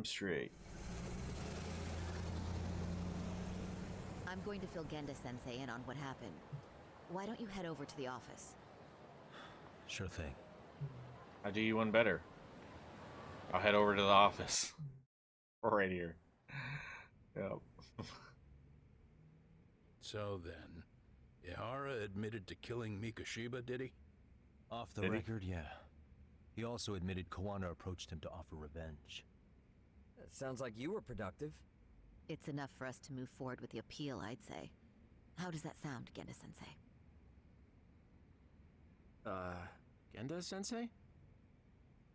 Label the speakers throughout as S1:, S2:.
S1: them straight.
S2: I'm going to fill Genda-sensei in on what happened. Why don't you head over to the office?
S3: Sure thing.
S1: I'll do you one better. I'll head over to the office. Right here. Yep.
S4: So then, Ihara admitted to killing Mikashiba, did he?
S3: Off the
S1: Did he?
S3: record, yeah. He also admitted Koana approached him to offer revenge.
S5: That sounds like you were productive.
S2: It's enough for us to move forward with the appeal, I'd say. How does that sound, Genda-sensei?
S5: Genda-sensei?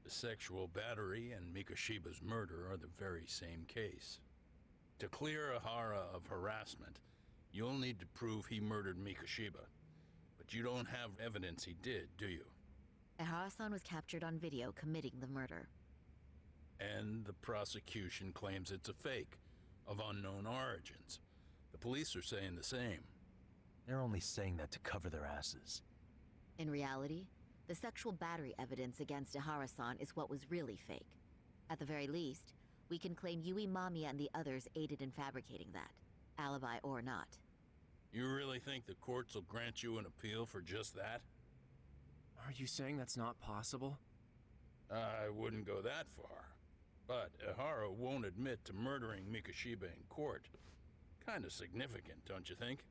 S4: The sexual battery and Mikashiba's murder are the very same case. To clear Ihara of harassment, you'll need to prove he murdered Mikashiba. But you don't have evidence he did, do you?
S2: Ihara-san was captured on video committing the murder.
S4: And the prosecution claims it's a fake, of unknown origins. The police are saying the same.
S3: They're only saying that to cover their asses.
S2: In reality, the sexual battery evidence against Ihara-san is what was really fake. At the very least, we can claim Yui Mamiya and the others aided in fabricating that, alibi or not.
S4: You really think the courts will grant you an appeal for just that?
S5: Are you saying that's not possible?
S4: I wouldn't go that far. But Ihara won't admit to murdering Mikashiba in court. Kinda significant, don't you think?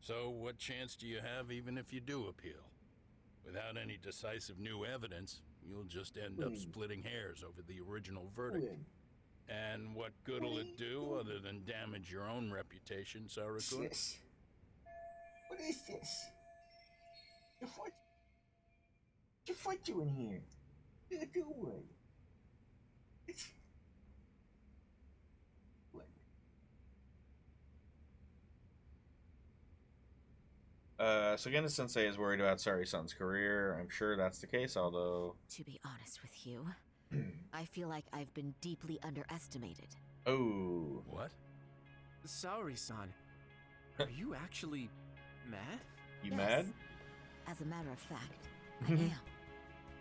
S4: So what chance do you have even if you do appeal? Without any decisive new evidence, you'll just end up splitting hairs over the original verdict. And what good'll it do other than damage your own reputation, Sarakun?
S6: This? What is this? The fuck you in here? What are you doing?
S1: So Genda-sensei is worried about Sari-san's career. I'm sure that's the case, although...
S2: To be honest with you, I feel like I've been deeply underestimated.
S1: Oh.
S4: What?
S5: Saori-san, are you actually mad?
S1: You
S2: Yes.
S1: mad?
S2: As a matter of fact, I am.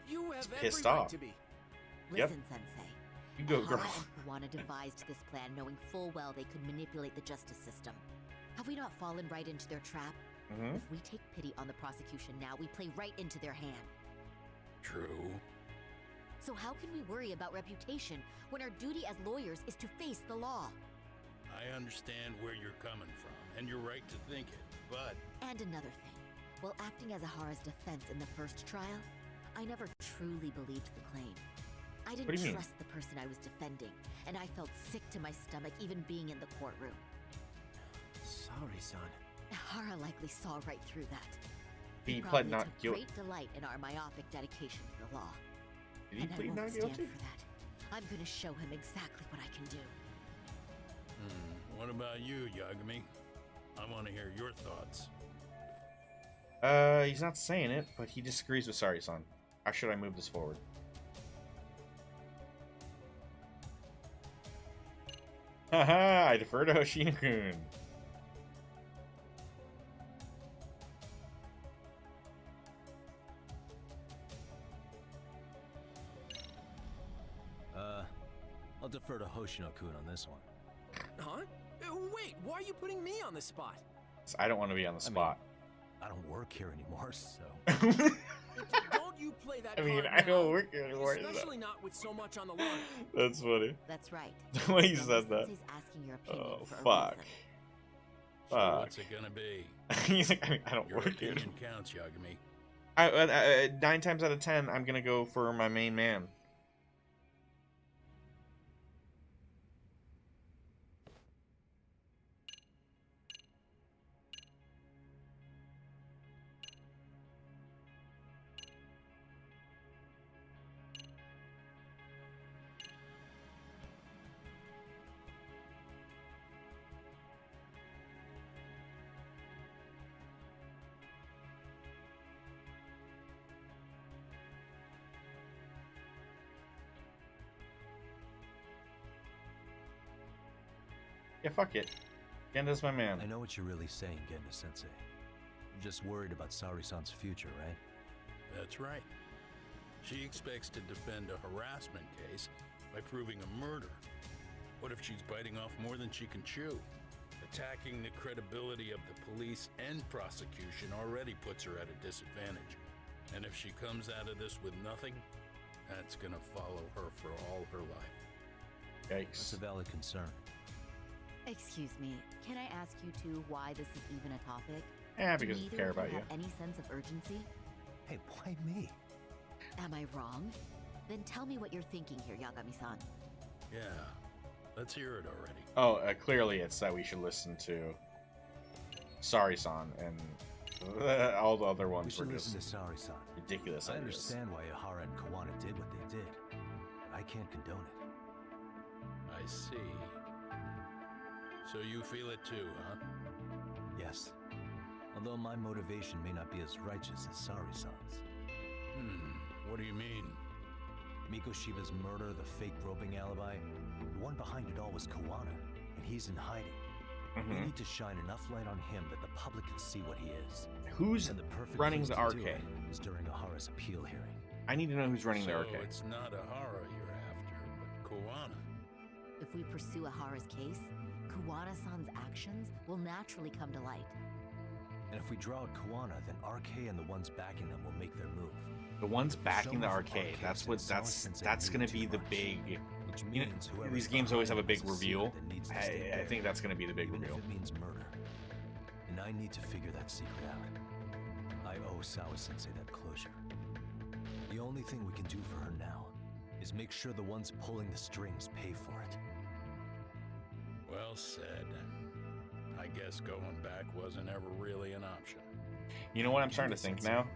S5: You have every
S1: pissed
S5: right
S1: off.
S5: to be.
S1: Yep.
S2: Listen, Sensei.
S1: You go,
S2: Ihara
S1: girl.
S2: and Koana devised this plan knowing full well they could manipulate the justice system. Have we not fallen right into their trap?
S1: Mm-hmm.
S2: If we take pity on the prosecution now, we play right into their hand.
S4: True.
S2: So how can we worry about reputation when our duty as lawyers is to face the law?
S4: I understand where you're coming from, and you're right to think it, but...
S2: And another thing. While acting as Ihara's defense in the first trial, I never truly believed the claim. I
S1: do you
S2: didn't
S1: mean?
S2: trust the person I was defending, and I felt sick to my stomach even being in the courtroom.
S5: Saori-san.
S2: Ihara likely saw right through that.
S1: He
S2: probably
S1: pled not
S2: took
S1: guilty.
S2: great delight in our myopic dedication to the law.
S1: Did he
S2: And I
S1: plead
S2: won't
S1: not
S2: stand
S1: guilty?
S2: for that. I'm gonna show him exactly what I can do.
S4: What about you, Yagami? I want to hear your thoughts.
S1: He's not saying it, but he disagrees with Sari-san. How should I move this forward? Haha, I defer to Hoshino-kun.
S3: I'll defer to Hoshino-kun on this one.
S5: Huh? Wait, why are you putting me on the spot?
S1: I don't want to be on the spot.
S3: I don't work here anymore, so...
S5: Don't you play that
S1: I mean,
S5: card
S1: I don't
S5: now.
S1: work here anymore. so-
S5: Especially not with so much on the line.
S1: That's funny.
S2: That's right.
S1: The way you said that.
S2: Sensei's asking your opinion
S1: Oh,
S2: for a
S1: fuck.
S2: reason.
S4: So
S1: Fuck.
S4: what's it gonna be?
S1: He's like, I don't
S4: Your
S1: work here.
S4: opinion counts, Yagami.
S1: 9 times out of 10, I'm gonna go for my main man. Yeah, fuck it. Genda's my man.
S3: I know what you're really saying, Genda-sensei. You're just worried about Sari-san's future, right?
S4: That's right. She expects to defend a harassment case by proving a murder. What if she's biting off more than she can chew? Attacking the credibility of the police and prosecution already puts her at a disadvantage. And if she comes out of this with nothing, that's gonna follow her for all her life.
S1: Yikes.
S3: That's a valid concern.
S2: Excuse me, can I ask you two why this is even a topic?
S1: Yeah,
S2: Do
S1: because we
S2: neither
S1: care
S2: of you
S1: about you.
S2: have any sense of urgency?
S3: Hey, why me?
S2: Am I wrong? Then tell me what you're thinking here, Yagami-san.
S4: Yeah, let's hear it already.
S1: Oh, clearly it's that we should listen to Sari-san, and all the other
S3: We
S1: ones were
S3: should
S1: just
S3: listen to Sari-san.
S1: ridiculous
S3: I
S1: ideas.
S3: understand why Ihara and Kawana did what they did, but I can't condone it.
S4: I see. So you feel it too, huh?
S3: Yes. Although my motivation may not be as righteous as Sari-san's.
S4: What do you mean?
S3: Mikoshiba's murder, the fake groping alibi, the one behind it all was Kawana, and he's in hiding. We need to shine enough light on him that the public can see what he is.
S1: Who's
S3: And the perfect
S1: running
S3: place
S1: the
S3: to do
S1: arcade?
S3: it is during Ihara's appeal hearing.
S1: I need to know who's running the
S4: So
S1: arcade.
S4: it's not Ihara you're after, but Kawana.
S2: If we pursue Ahara's case, Kawana-san's actions will naturally come to light.
S3: And if we draw out Kawana, then RK and the ones backing them will make their move.
S1: The ones backing the
S3: Show
S1: arcade.
S3: Arcade
S1: That's what.
S3: since Sensei
S1: That's
S3: knew
S1: gonna
S3: too
S1: be the
S3: much,
S1: big.
S3: Which
S1: You know,
S3: means whoever's
S1: these games always have a
S3: behind
S1: big
S3: has
S1: reveal.
S3: secret that needs to stay
S1: I
S3: buried,
S1: think that's gonna be the big
S3: even
S1: reveal.
S3: if it means murder. And I need to figure that secret out. I owe Sawa-sensei that closure. The only thing we can do for her now is make sure the ones pulling the strings pay for it.
S4: Well said. I guess going back wasn't ever really an option.
S1: You know what I'm starting to think now?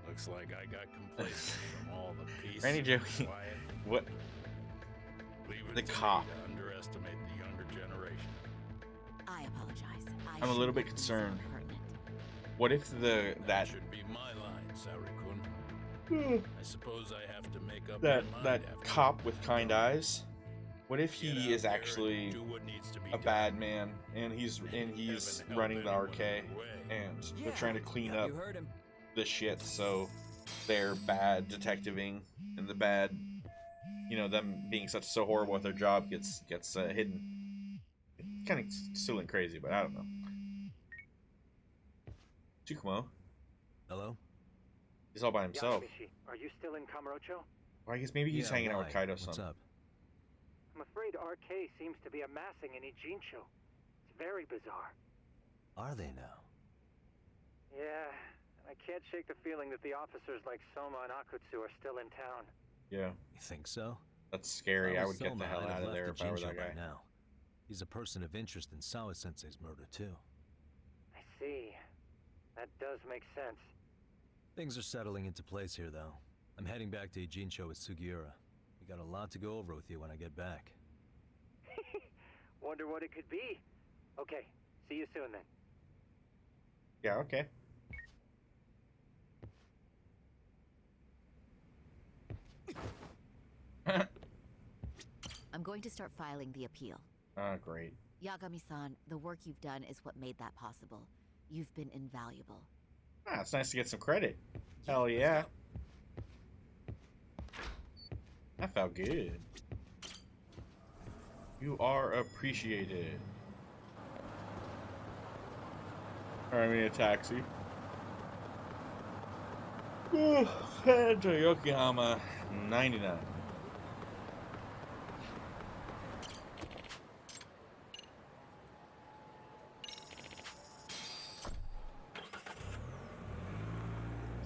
S4: Looks like I got complacent from all the peace
S1: Randy
S4: and
S1: joking.
S4: quiet.
S1: What?
S4: Leave it
S1: The
S4: to
S1: cop.
S4: me to underestimate the younger generation.
S2: I apologize.
S1: I'm a little
S2: shouldn't
S1: bit
S2: have been so
S1: concerned.
S2: impertinent.
S1: What if
S4: That should be my line, Sari-kun. I suppose I have to make up
S1: that
S4: my mind after
S1: cop with kind eyes? What if
S4: Get out
S1: he is
S4: there and
S1: actually
S4: do what needs to be
S1: a
S4: done.
S1: bad man and he's
S4: Heaven help
S1: running the
S4: anyone
S1: arcade
S4: in the way.
S1: and they're trying to clean
S5: yeah,
S1: up
S5: you heard him.
S1: the shit so their bad detectiving and the bad, you know, them being so horrible at their job gets hidden. Kind of still crazy, but I don't know. Tsukumo,
S3: Hello?
S1: he's all by himself.
S7: Yagamishi, are you still in Kamurocho?
S1: Or I guess maybe he's
S3: Yeah,
S1: hanging out
S3: why?
S1: with Kaido
S3: What's
S1: some.
S3: up?
S7: I'm afraid RK seems to be amassing in Ijincho. It's very bizarre.
S3: Are they now?
S7: Yeah, I can't shake the feeling that the officers like Soma and Akutsu are still in town.
S1: Yeah,
S3: You think so?
S1: that's scary.
S3: If
S1: I
S3: was
S1: would get the
S3: Soma,
S1: hell
S3: I'd have
S1: out of
S3: left
S1: there if I were
S3: Ijincho
S1: that
S3: by
S1: guy.
S3: now. He's a person of interest in Sawa-sensei's murder, too.
S7: I see. That does make sense.
S3: Things are settling into place here, though. I'm heading back to Ijincho with Sugiura. We got a lot to go over with you when I get back.
S7: Wonder what it could be. Okay, see you soon then.
S1: Yeah, okay.
S2: I'm going to start filing the appeal.
S1: Oh, great.
S2: Yagami-san, the work you've done is what made that possible. You've been invaluable.
S1: Ah, it's nice to get some credit. Hell yeah. That felt good. You are appreciated. Alright, we need a taxi. Head to Yokohama 99.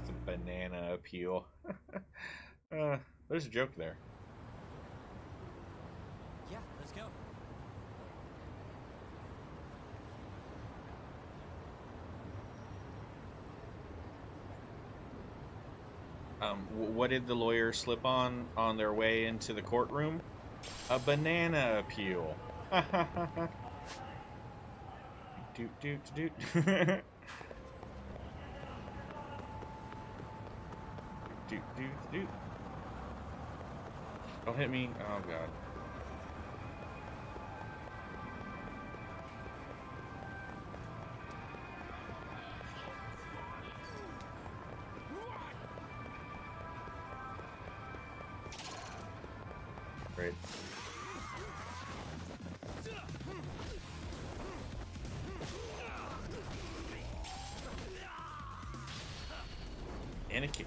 S1: It's a banana appeal. There's a joke there.
S5: Yeah, let's go.
S1: What did the lawyer slip on their way into the courtroom? A banana appeal. Doot doot doot. Doot doot doot. Don't hit me. Oh god. Great. And a kick.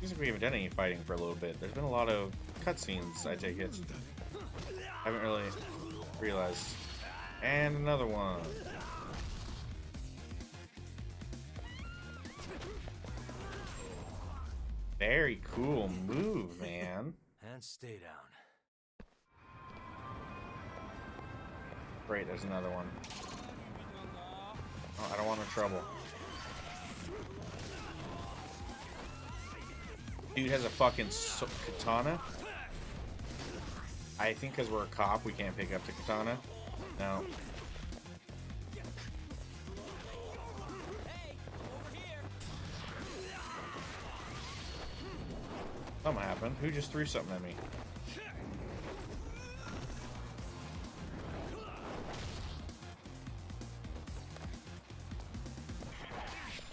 S1: Seems like we haven't done any fighting for a little bit. There's been a lot of cutscenes, I take it. Haven't really realized. And another one. Very cool move, man.
S3: And stay down.
S1: Great, there's another one. Oh, I don't want no trouble. Dude has a fucking katana. I think because we're a cop, we can't pick up the katana. No. Something happened. Who just threw something at me?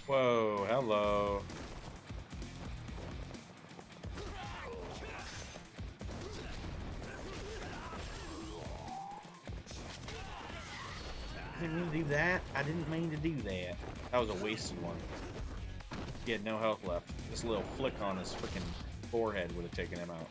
S1: Whoa, hello. I didn't mean to do that. I didn't mean to do that. That was a wasted one. He had no health left. This little flick on his freaking forehead would have taken him out.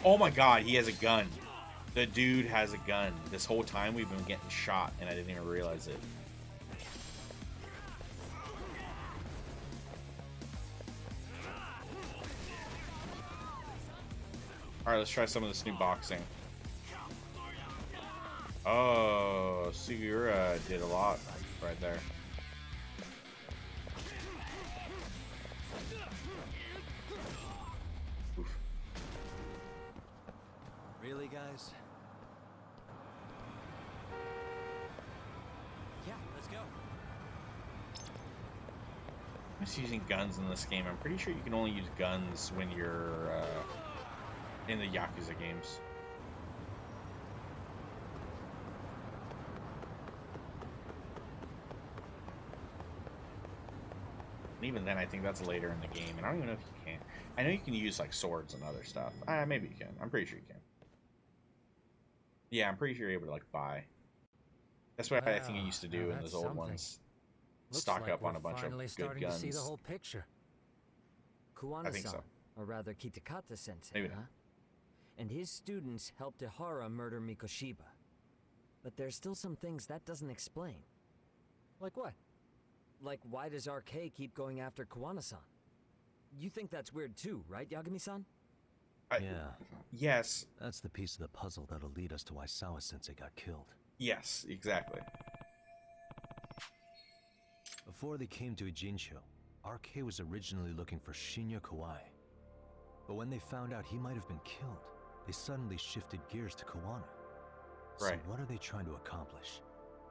S1: Oh my god, he has a gun. The dude has a gun. This whole time we've been getting shot and I didn't even realize it. Alright, let's try some of this new boxing. Oh, Sugura did a lot right there. Oof.
S3: Really, guys? Yeah, let's go.
S1: I'm just using guns in this game. I'm pretty sure you can only use guns when you're in the Yakuza games. And even then, I think that's later in the game, and I don't even know if you can. I know you can use like swords and other stuff. Maybe you can. I'm pretty sure you can. Yeah, I'm pretty sure you're able to like buy. That's what I think you used to do in those old ones. Stock up on a bunch of good guns.
S8: See the whole picture.
S1: I think so.
S8: Or rather, Kitakata-sensei,
S1: Maybe
S8: huh?
S1: not.
S8: And his students helped Ihara murder Mikoshiba. But there's still some things that doesn't explain. Like what? Like, why does RK keep going after Kawana-san? You think that's weird too, right, Yagami-san?
S3: Yeah.
S1: Yes.
S3: That's the piece of the puzzle that'll lead us to why Sawa-sensei got killed.
S1: Yes, exactly.
S3: Before they came to Ijincho, RK was originally looking for Shinya Kawai. But when they found out he might have been killed, they suddenly shifted gears to Kawana. So
S1: Right.
S3: what are they trying to accomplish?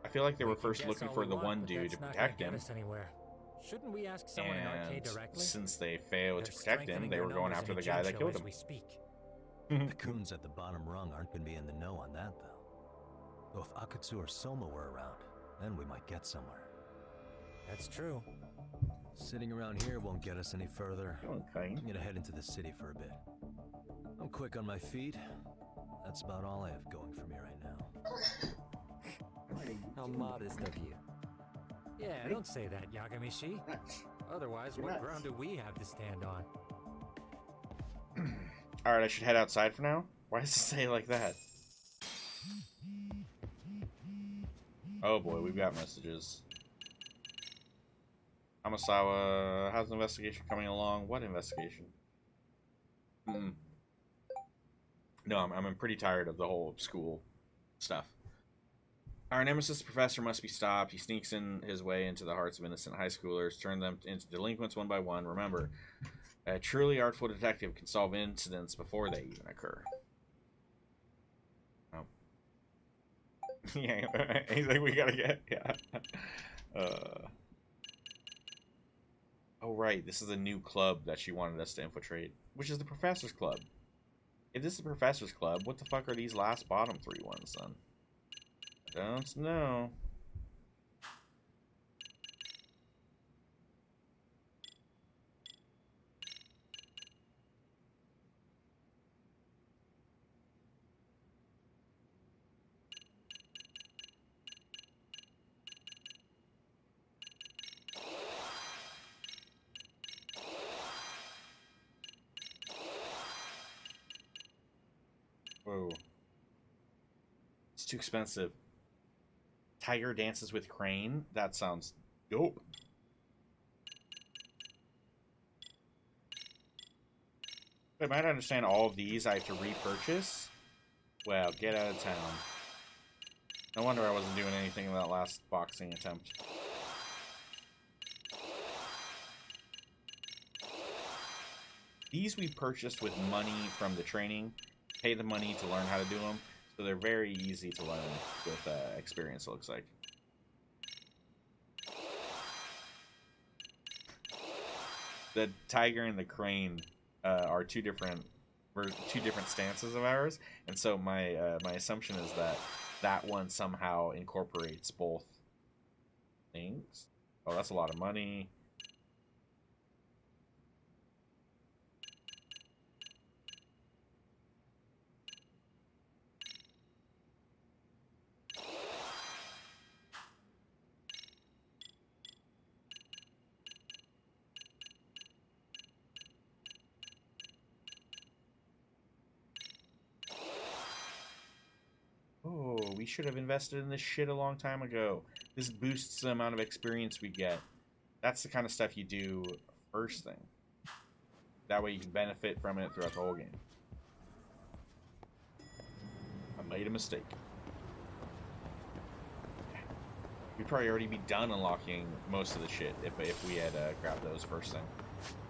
S1: I feel like they were first
S5: Guess
S1: looking
S5: all
S1: for
S5: we
S1: the
S5: want,
S1: one
S5: but
S1: dude
S5: that's
S1: to
S5: not
S1: protect
S5: gonna
S1: him.
S5: get us anywhere. Shouldn't we ask someone in
S1: And
S5: arcade directly?
S1: since they failed to
S5: They're
S1: protect him,
S5: strengthening
S1: they
S5: their
S1: were going
S5: numbers
S1: after
S5: in
S1: the guy that
S5: Ijincho
S1: killed
S5: as
S1: him.
S5: we speak.
S3: The coons at the bottom rung aren't going to be in the know on that, though. Though if Akatsu or Soma were around, then we might get somewhere.
S5: That's true.
S3: Sitting around here won't get us any further.
S1: Okay.
S3: I'm gonna head into the city for a bit. I'm quick on my feet. That's about all I have going for me right now.
S8: How modest of you.
S5: Yeah, don't say that, Yagami-shi. Otherwise, what ground do we have to stand on?
S1: Alright, I should head outside for now? Why does it say like that? Oh boy, we've got messages. Amasawa, how's the investigation coming along? What investigation? No, I'm pretty tired of the whole school stuff. Our nemesis professor must be stopped. He sneaks in his way into the hearts of innocent high schoolers, turn them into delinquents one by one. Remember, a truly artful detective can solve incidents before they even occur. Oh. Yeah, anything we gotta get? Yeah. Oh, right. This is a new club that she wanted us to infiltrate, which is the Professor's Club. If this is a professor's club, what the fuck are these last bottom 3 ones then? I don't know. Whoa. It's too expensive. Tiger dances with crane? That sounds dope. I might understand all of these I have to repurchase. Well, get out of town. No wonder I wasn't doing anything in that last boxing attempt. These we purchased with money from the training. Pay the money to learn how to do them. So they're very easy to learn with experience, it looks like. The tiger and the crane are two different stances of ours, and so my my assumption is that that one somehow incorporates both things. Oh, that's a lot of money. Oh, we should have invested in this shit a long time ago. This boosts the amount of experience we get. That's the kind of stuff you do first thing. That way you can benefit from it throughout the whole game. I made a mistake. We'd probably already be done unlocking most of the shit if we had grabbed those first thing.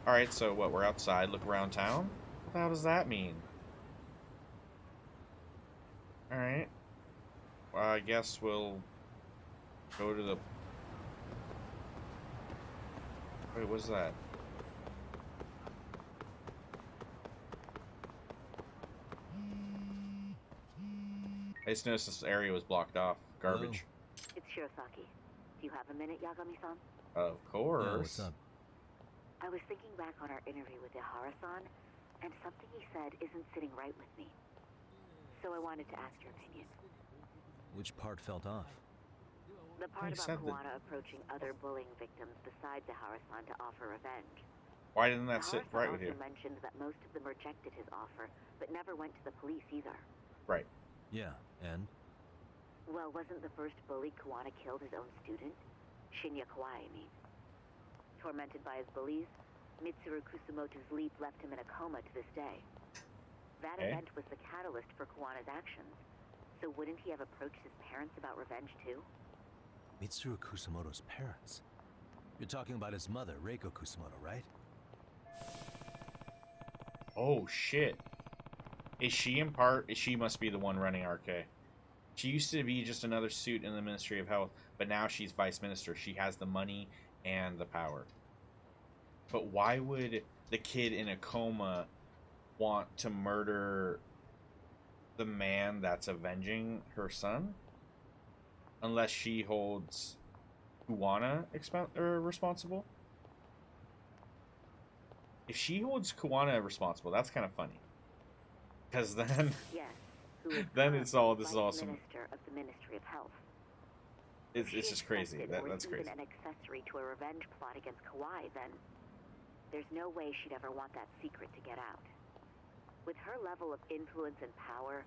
S1: Alright, so what, we're outside, look around town? What the hell does that mean? Alright. Well, I guess we'll go to the... Wait, what's that? I just noticed this area was blocked off. Garbage.
S2: It's Shirosaki. Do you have a minute, Yagami-san?
S1: Of course.
S3: Yeah, what's up?
S2: I was thinking back on our interview with Ihara-san, and something he said isn't sitting right with me. So I wanted to ask your opinion.
S3: Which part felt off?
S2: The part
S1: He
S2: about
S1: said that-
S2: Kuwana approaching other bullying victims besides Ihara-san to offer revenge.
S1: Why didn't that sit
S2: Ihara-san
S1: right with
S2: also
S1: you?
S2: mentioned that most of them rejected his offer, but never went to the police either.
S1: Right.
S3: Yeah, and?
S2: Well, wasn't the first bully Kuwana killed his own student? Shinya Kawai, I mean. Tormented by his bullies, Mitsuru Kusumoto's leap left him in a coma to this day. That
S1: Okay.
S2: event was the catalyst for Kuwana's actions. So wouldn't he have approached his parents about revenge too?
S3: Mitsuru Kusumoto's parents? You're talking about his mother, Reiko Kusumoto, right?
S1: Oh, shit. Is she in part... She must be the one running RK. She used to be just another suit in the Ministry of Health, but now she's Vice Minister. She has the money and the power. But why would the kid in a coma want to murder the man that's avenging her son? Unless she holds Kuwana responsible? If she holds Kuwana responsible, that's kind of funny. Because then...
S2: Yes. Who is
S1: Then it's all... This
S2: Vice
S1: is awesome.
S2: Minister of the Ministry of Health.
S1: It's
S2: If she
S1: just crazy.
S2: accepted or
S1: That's
S2: was even
S1: crazy.
S2: an accessory to a revenge plot against Kawai, then there's no way she'd ever want that secret to get out. With her level of influence and power,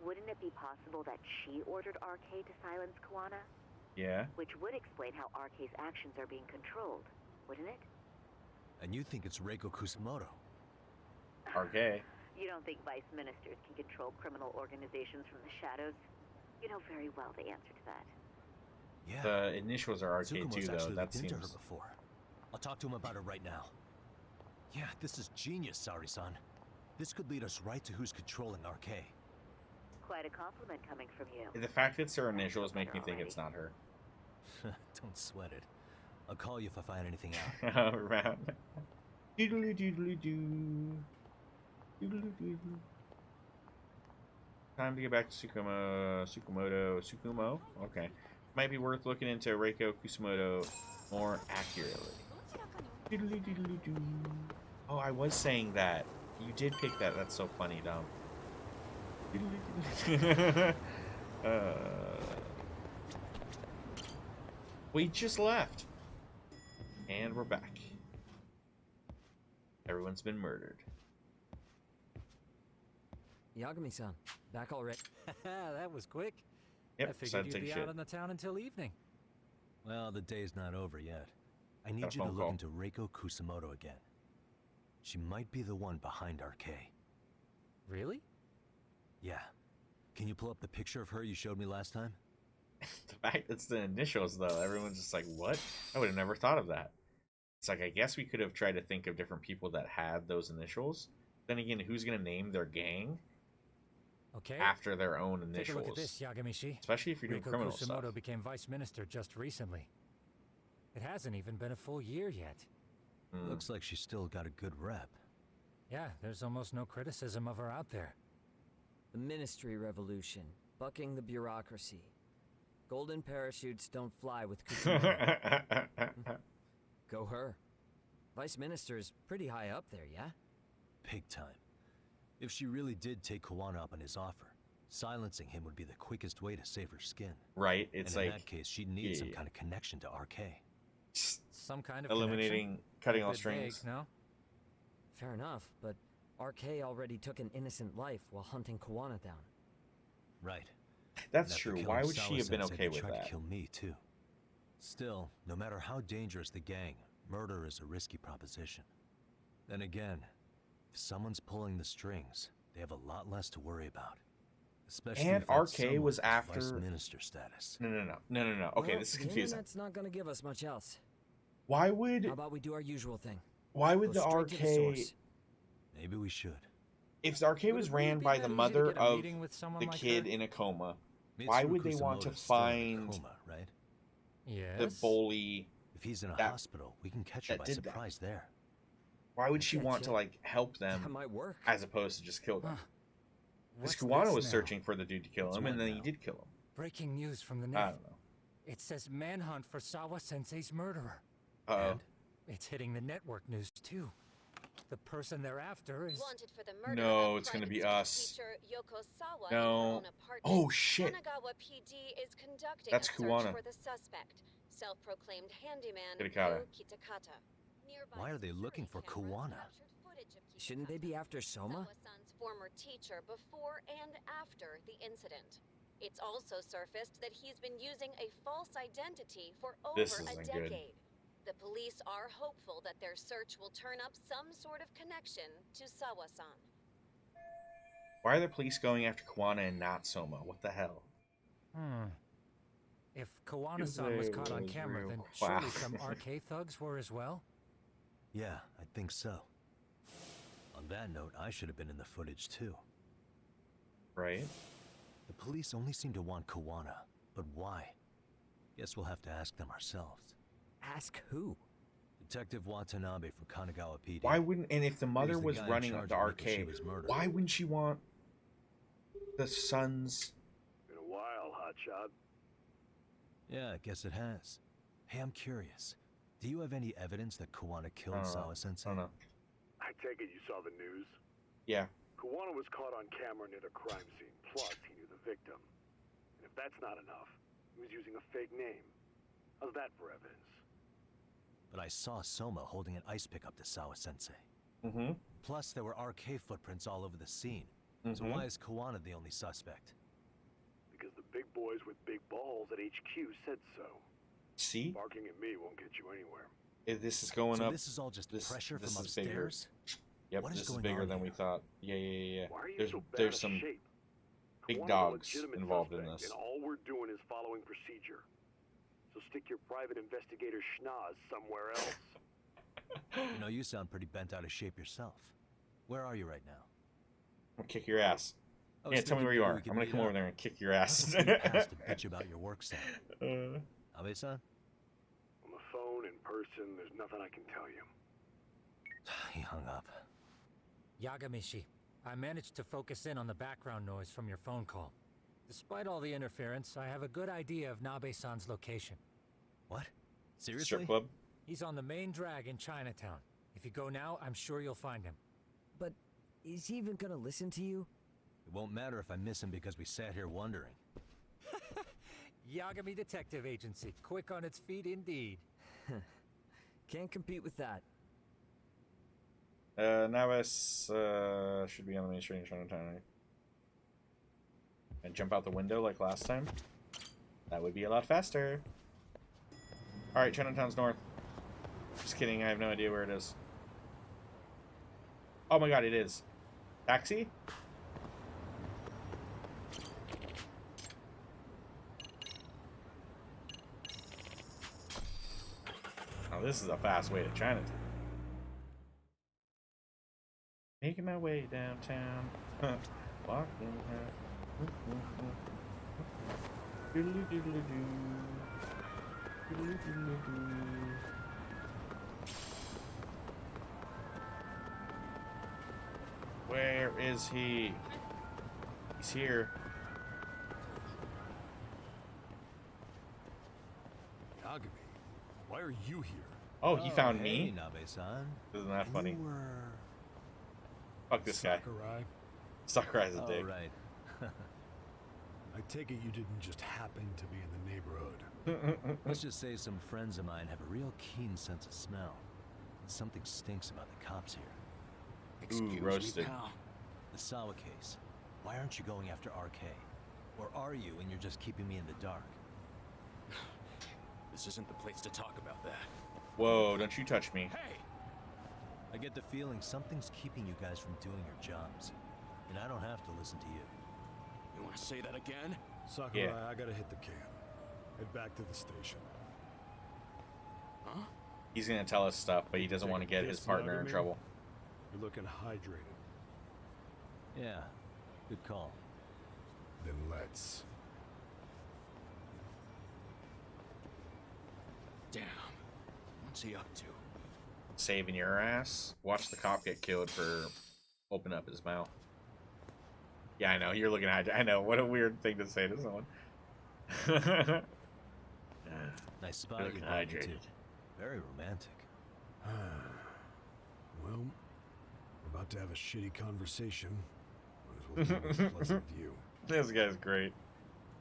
S2: wouldn't it be possible that she ordered RK to silence Kuwana?
S1: Yeah.
S2: Which would explain how RK's actions are being controlled, wouldn't it?
S3: And you think it's Reiko Kusumoto?
S1: RK.
S2: You don't think vice ministers can control criminal organizations from the shadows? You know very well the answer to that.
S3: Yeah.
S1: The initials are RK
S3: Tsukumo's
S1: too, though.
S3: actually
S1: That
S3: looked into
S1: seems...
S3: her before. I'll talk to him about it right now. Yeah, this is genius, Sari-san. This could lead us right to who's controlling RK.
S2: Quite a compliment coming from you.
S1: The fact it's her initials make me think it's not her.
S3: Don't sweat it. I'll call you if I find anything out.
S1: Around. Doodly doodly doo. Doodly doodly. Time to get back to Sukumo. Okay. Might be worth looking into Reiko Kusumoto more accurately. Doodly-doodly-doo. Oh, I was saying that. You did pick that. That's so funny, Dom. We just left. And we're back. Everyone's been murdered.
S8: Yagami-san, back already.
S5: That was quick.
S1: Yep,
S5: I
S1: decided
S5: figured
S1: to
S5: you'd be
S1: take shit.
S5: out in the town until evening.
S3: Well, the day's not over yet. I
S1: Got
S3: need
S1: a
S3: you to
S1: phone
S3: look
S1: call.
S3: into Reiko Kusumoto again. She might be the one behind RK.
S5: Really?
S3: Yeah. Can you pull up the picture of her you showed me last time?
S1: The fact it's the initials, though, everyone's just like, what? I would have never thought of that. It's like, I guess we could have tried to think of different people that had those initials. Then again, who's going to name their gang
S5: Okay.
S1: after their own
S5: Take a
S1: initials?
S5: look at this, Yagamishi.
S1: Especially if you're doing
S5: Reiko
S1: criminal
S5: Kusumoto
S1: stuff.
S5: became vice minister just recently. It hasn't even been a full year yet.
S1: Hmm.
S3: Looks like she's still got a good rep.
S5: Yeah, there's almost no criticism of her out there.
S8: The Ministry Revolution, bucking the bureaucracy. Golden parachutes don't fly with Kusumoto. Go her. Vice Minister's pretty high up there, yeah?
S3: Big time. If she really did take Kawana up on his offer, silencing him would be the quickest way to save her skin.
S1: Right? It's
S3: and in
S1: like
S3: that case, she'd need some
S1: yeah.
S3: kind of connection to RK.
S5: Some kind of
S1: eliminating, cutting all strings.
S5: Vague, no?
S8: Fair enough, but RK already took an innocent life while hunting Kawana down.
S3: Right.
S1: That's
S3: And after
S1: true.
S3: killing
S1: Why would she have been
S3: Sawa-sensei,
S1: okay
S3: they
S1: with
S3: tried
S1: that?
S3: to kill me too. Still, no matter how dangerous the gang, murder is a risky proposition. Then again, if someone's pulling the strings, they have a lot less to worry about. Especially
S1: And
S3: if that
S1: RK
S3: someone
S1: was
S3: has
S1: after-
S3: vice minister status.
S1: No. Okay,
S8: Well,
S1: this is
S8: the
S1: confusing.
S8: internet's not gonna give us much else.
S1: Why would
S8: How about we do our usual thing?
S1: why would
S8: Go
S1: the
S8: straight to the
S1: RK
S8: source.
S3: Maybe we should.
S1: if the RK
S5: Would
S1: was
S5: it really
S1: ran
S5: be
S1: by
S5: that
S1: the
S5: easy to
S1: mother
S5: get a
S1: of
S5: meeting with someone
S1: the
S5: like
S1: kid
S5: her?
S1: in a coma, why
S3: Mitsuru
S1: would they want to
S3: Kusumoto's still in a
S1: find
S3: coma, right?
S5: Yes.
S1: the bully?
S3: If he's in a
S1: That-
S3: hospital, we can catch her
S1: that
S3: by
S1: did that.
S3: surprise there.
S1: Why would she
S8: Yeah,
S1: want to
S8: yeah.
S1: like help
S8: That
S1: them
S8: might work.
S1: as opposed to just kill them?
S5: Huh.
S1: Because
S5: What's
S1: Kuwano
S5: this
S1: was
S5: now?
S1: searching for the dude to kill
S3: What's
S1: him, and
S3: what
S1: then he
S3: now?
S1: did kill him.
S5: Breaking news from the
S1: I
S5: net.
S1: don't know.
S5: It says manhunt for Sawa-sensei's murderer.
S1: Uh-oh.
S3: And?
S5: It's hitting the network news too. The person they're after is...
S9: Wanted for the murder
S1: No,
S9: of
S1: it's gonna
S9: private
S1: be
S9: school
S1: us.
S9: teacher Yoko Sawa
S1: No.
S9: in her own apartment.
S1: Oh shit!
S9: Kanagawa PD is conducting
S1: That's
S9: a
S1: Kuwana.
S9: search for the suspect, self-proclaimed handyman
S1: Kitakata.
S9: Ryo Kitakata. Nearby
S3: Why are they
S9: security
S3: looking for
S9: cameras
S3: Kuwana?
S9: captured footage of
S8: Shouldn't they be
S9: Kitakata,
S8: after Soma?
S9: Sawa-san's former teacher before and after the incident. It's also surfaced that he's been using a false identity for over
S1: This
S9: a
S1: isn't good.
S9: decade. The police are hopeful that their search will turn up some sort of connection to Sawa-san.
S1: Why are the police going after Kuwana and not Soma? What the hell?
S5: If Kawana-san was caught on
S1: was
S5: camera,
S1: real
S5: then
S1: wow.
S5: surely some RK thugs were as well?
S3: Yeah, I think so. On that note, I should have been in the footage too.
S1: Right?
S3: The police only seem to want Kawana, but why? Guess we'll have to ask them ourselves.
S8: Ask who?
S3: Detective Watanabe from Kanagawa PD.
S1: Why wouldn't? And if the mother
S3: the
S1: was
S3: guy in
S1: running
S3: charge
S1: the
S3: of
S1: arcade,
S3: Mikoshiba's murder.
S1: why wouldn't she want the sons?
S10: Been a while, hotshot.
S3: Yeah, I guess it has. Hey, I'm curious. Do you have any evidence that Kawana killed
S1: I
S3: Sawa-sensei?
S1: don't know.
S10: I take it you saw the news?
S1: Yeah.
S10: Kawana was caught on camera near the crime scene, plus he knew the victim. And if that's not enough, he was using a fake name. How's that for evidence?
S3: But I saw Soma holding an ice pick up to Sawa-sensei.
S1: Mm-hmm.
S3: Plus, there were RK footprints all over the scene. So why is Kawana the only suspect?
S10: Because the big boys with big balls at HQ said so.
S1: See?
S10: Barking at me won't get you anywhere.
S1: If this is going
S3: So
S1: up.
S3: this is all just pressure
S1: this
S3: from
S1: is bigger.
S3: upstairs?
S1: Yep,
S3: What is
S1: this is
S3: going
S1: bigger
S3: on
S1: than we
S3: here?
S1: thought. Yeah.
S10: Why are you
S1: There's
S10: so bad
S1: there's
S10: of
S1: some
S10: shape?
S1: big
S10: Kawana's a
S1: dogs
S10: legitimate
S1: involved in
S10: suspect,
S1: this.
S10: And all we're doing is following procedure. So stick your private investigator schnoz somewhere else.
S3: You know, you sound pretty bent out of shape yourself. Where are you right now?
S1: I'm gonna kick your ass.
S3: I was
S1: Yeah, tell me
S3: thinking
S1: where you
S3: maybe
S1: are.
S3: we could
S1: I'm gonna
S3: meet
S1: come
S3: up.
S1: over there and kick your ass.
S3: You passed a bitch about your work set. Abe-san?
S10: On the phone, in person, there's nothing I can tell you.
S3: He hung up.
S5: Yagamishi, I managed to focus in on the background noise from your phone call. Despite all the interference, I have a good idea of Nabe-san's location.
S3: What? Seriously?
S1: Strip club.
S5: He's on the main drag in Chinatown. If you go now, I'm sure you'll find him.
S8: But is he even gonna listen to you?
S3: It won't matter if I miss him because we sat here wondering.
S5: Yagami Detective Agency, quick on its feet indeed.
S8: Can't compete with that.
S1: Navis should be on the main street in Chinatown. Right? And jump out the window like last time. That would be a lot faster. Alright, Chinatown's north. Just kidding, I have no idea where it is. Oh my god, it is. Taxi? Oh, this is a fast way to Chinatown. Making my way downtown. Walking. Doodly-doodly-doo. Doodly-doodly-doo. Where is he? He's here.
S10: Yagami, why are you here?
S1: Oh, he found
S3: hey,
S1: me?
S3: Nabe-san.
S1: Isn't that funny?
S10: You were...
S1: Fuck this guy.
S10: Sakurai?
S1: Sakurai's a dick.
S3: Oh, right.
S10: I take it you didn't just happen to be in the neighborhood.
S3: Let's just say some friends of mine have a real keen sense of smell. Something stinks about the cops here.
S1: Ooh, roasted.
S3: The Sawa case. Why aren't you going after RK? Or are you and you're just keeping me in the dark?
S11: This isn't the place to talk about that.
S1: Whoa, don't you touch me.
S11: Hey!
S3: I get the feeling something's keeping you guys from doing your jobs. And I don't have to listen to you.
S11: You want to say that again?
S10: Sakurai,
S1: Yeah.
S10: I gotta hit the can. Head back to the station.
S11: Huh?
S1: He's gonna tell us stuff, but he doesn't want to get his partner in trouble.
S10: You're looking hydrated.
S3: Yeah, good call.
S10: Then let's.
S11: Damn. What's he up to?
S1: Saving your ass. Watch the cop get killed for opening up his mouth. Yeah, I know. You're looking at. I know. What a weird thing to say to someone.
S3: Nice spot.
S1: You're looking
S3: you brought me to.
S1: hydrated.
S3: Very romantic.
S10: Well, we're about to have a shitty conversation. Might as well give it a pleasant view.
S1: This guy's great.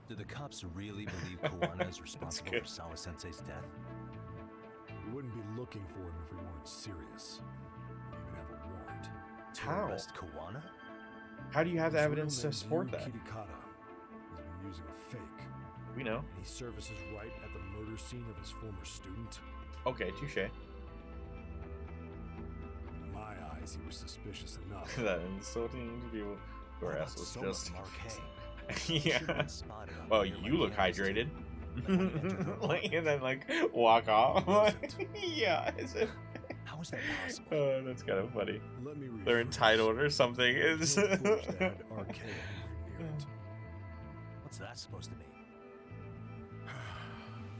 S3: Do the cops really believe Kawana is responsible for Sawa-sensei's death?
S10: We wouldn't be looking for him if we weren't serious. We even have a warrant.
S3: To
S1: How?
S3: arrest Kawana?
S1: How do you have the
S10: His
S1: evidence
S10: real
S1: to
S10: name's
S1: support
S10: Yu
S1: that?
S10: Kitakata. He's been using a fake.
S1: We know.
S10: And he services right at the murder scene of his former student.
S1: Okay, touche.
S10: In my eyes, he was suspicious enough.
S1: That insulting to people. Your
S3: What
S1: ass
S3: about
S1: was
S3: Soma
S1: just.
S3: from RK?
S1: Yeah.
S3: Should've been spotted on
S1: Well,
S3: nearby
S1: you look
S3: cameras, too.
S1: hydrated.
S3: Like when he entered her
S1: Like,
S3: apartment.
S1: and then like walk off.
S10: wasn't.
S1: Yeah, is it?
S3: How is that possible?
S1: Oh, that's kind of funny.
S10: Let me rephrase.
S1: They're entitled or something.
S10: There's
S1: Is
S10: no footage that had RK anywhere near it.
S3: What's that supposed to mean?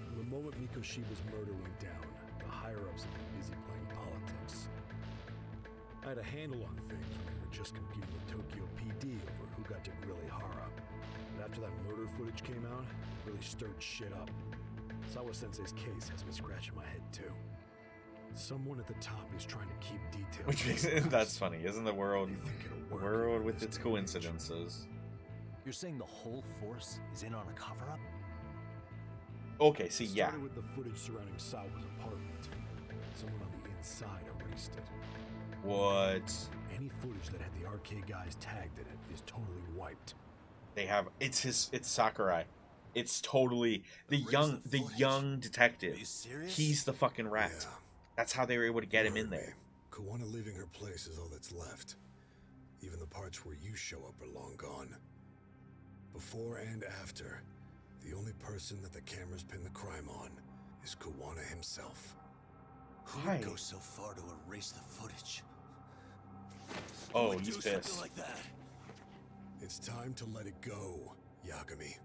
S10: From the moment Mikoshiba's murder went down, the higher-ups have been busy playing politics. I had a handle on things when they were just competing with Tokyo PD over who got to grill Ihara. But after that murder footage came out, it really stirred shit up. Sawa-sensei's case has me scratching my head too. Someone at the top is trying to keep details.
S1: Which makes
S10: close.
S1: that's funny, isn't the world?
S10: They think it'll
S1: The
S10: work
S1: world
S10: in
S1: with
S10: this
S1: its
S10: day and age.
S1: coincidences.
S3: You're saying the whole force is in on a cover-up?
S1: Okay, see,
S10: It
S1: yeah.
S10: started with the footage surrounding Sawa's apartment. Someone on the inside erased it.
S1: What?
S10: Any footage that had the RK guys tagged in it is totally wiped.
S1: They have it's Sakurai. It's totally the
S3: Erase the footage.
S1: young detective.
S3: Are you serious?
S1: He's the fucking rat. That's how they were able to get him in there.
S12: Kawana leaving her place is all that's left. Even the parts where you show up are long gone. Before and after, the only person that the cameras pin the crime on is Kawana himself.
S3: Who
S1: Why?
S3: would go so far to erase the footage?
S1: Oh,
S3: Who would
S1: he's
S3: do something
S1: pissed.
S3: like that?
S12: It's time to let it go, Yagami.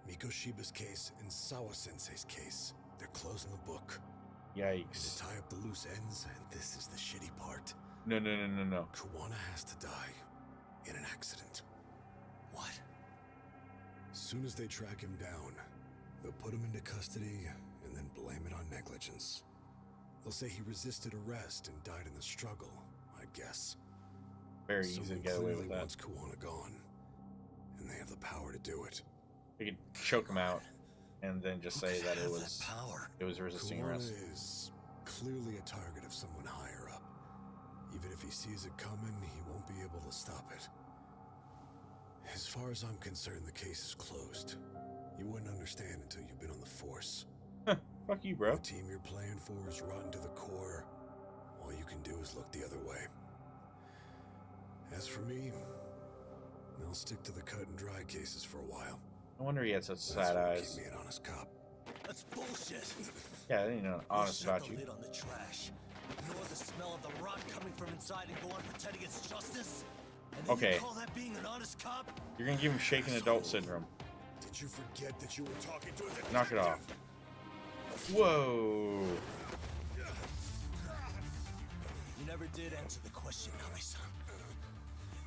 S12: Mikoshiba's case and Sawa-sensei's case, they're closing the book. And
S1: Yikes.
S12: to tie up the loose ends, and this is the shitty part,
S1: No.
S12: Kawana has to die. in an accident.
S3: What?
S12: As soon as they track him down, they'll put him into custody and then blame it on negligence. They'll say he resisted arrest and died in the struggle, I guess.
S1: Very easy to get away with that.
S12: Wants Kuwana gone, and they have the power to do it.
S1: You could choke him out and then just say that it was resisting
S12: Kuwana
S1: arrest.
S12: is clearly a target of someone higher up. Even if he sees it coming, he won't be able to stop it. As far as I'm concerned, the case is closed. You wouldn't understand until you've been on the force.
S1: Fuck you, bro.
S12: The team you're playing for is rotten to the core. All you can do is look the other way. As for me, I'll stick to the cut and dry cases for a while.
S1: No wonder he had such
S12: That's
S1: sad
S12: what'll
S1: eyes.
S12: Keep me an honest cop.
S3: That's bullshit.
S1: Yeah, they ain't no honest about you.
S3: Lid on the trash. Ignore the smell of the rot coming from inside and go on pretending it's justice. And then
S1: Okay.
S3: you call that being an honest cop?
S1: You're gonna give him shaken adult syndrome.
S12: Did you forget that you were talking to a
S1: Knock it off. Whoa.
S3: You never did answer the question, Nabe-san.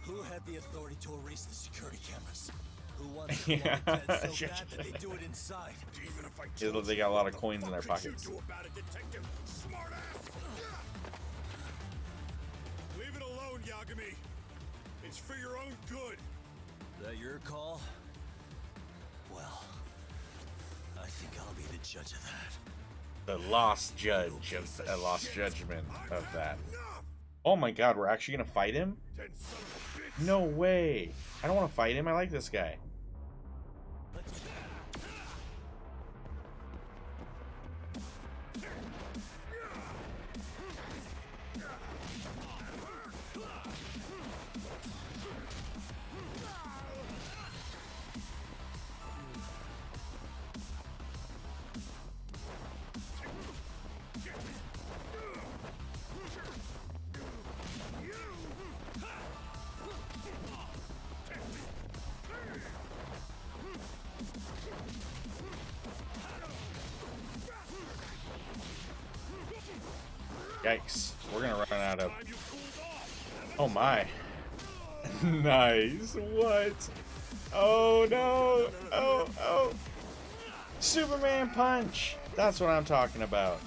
S3: Who had the authority to erase the security cameras? Who wants to
S1: Yeah.
S3: dead so bad that they do it inside?
S12: Even if I
S1: Yeah, they got a lot of coins in their pockets.
S12: do about it, detective, smartass. Leave it alone, Yagami. It's for your own good.
S3: Is that your call? Well, I think I'll be the judge of that.
S1: The lost judge of a lost judgment of that. Oh my god, we're actually gonna fight him? No way. I don't want to fight him. I like this guy. Yikes. We're gonna run out of... Oh my. Nice. What? Oh no. Oh. Superman punch. That's what I'm talking about.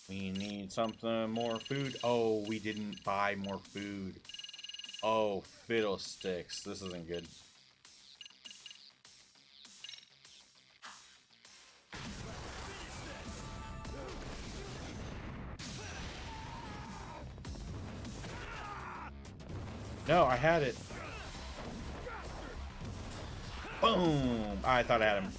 S1: We need something more food. Oh, we didn't buy more food. Oh, fiddlesticks. This isn't good. No, I had it. Boom! I thought I had him.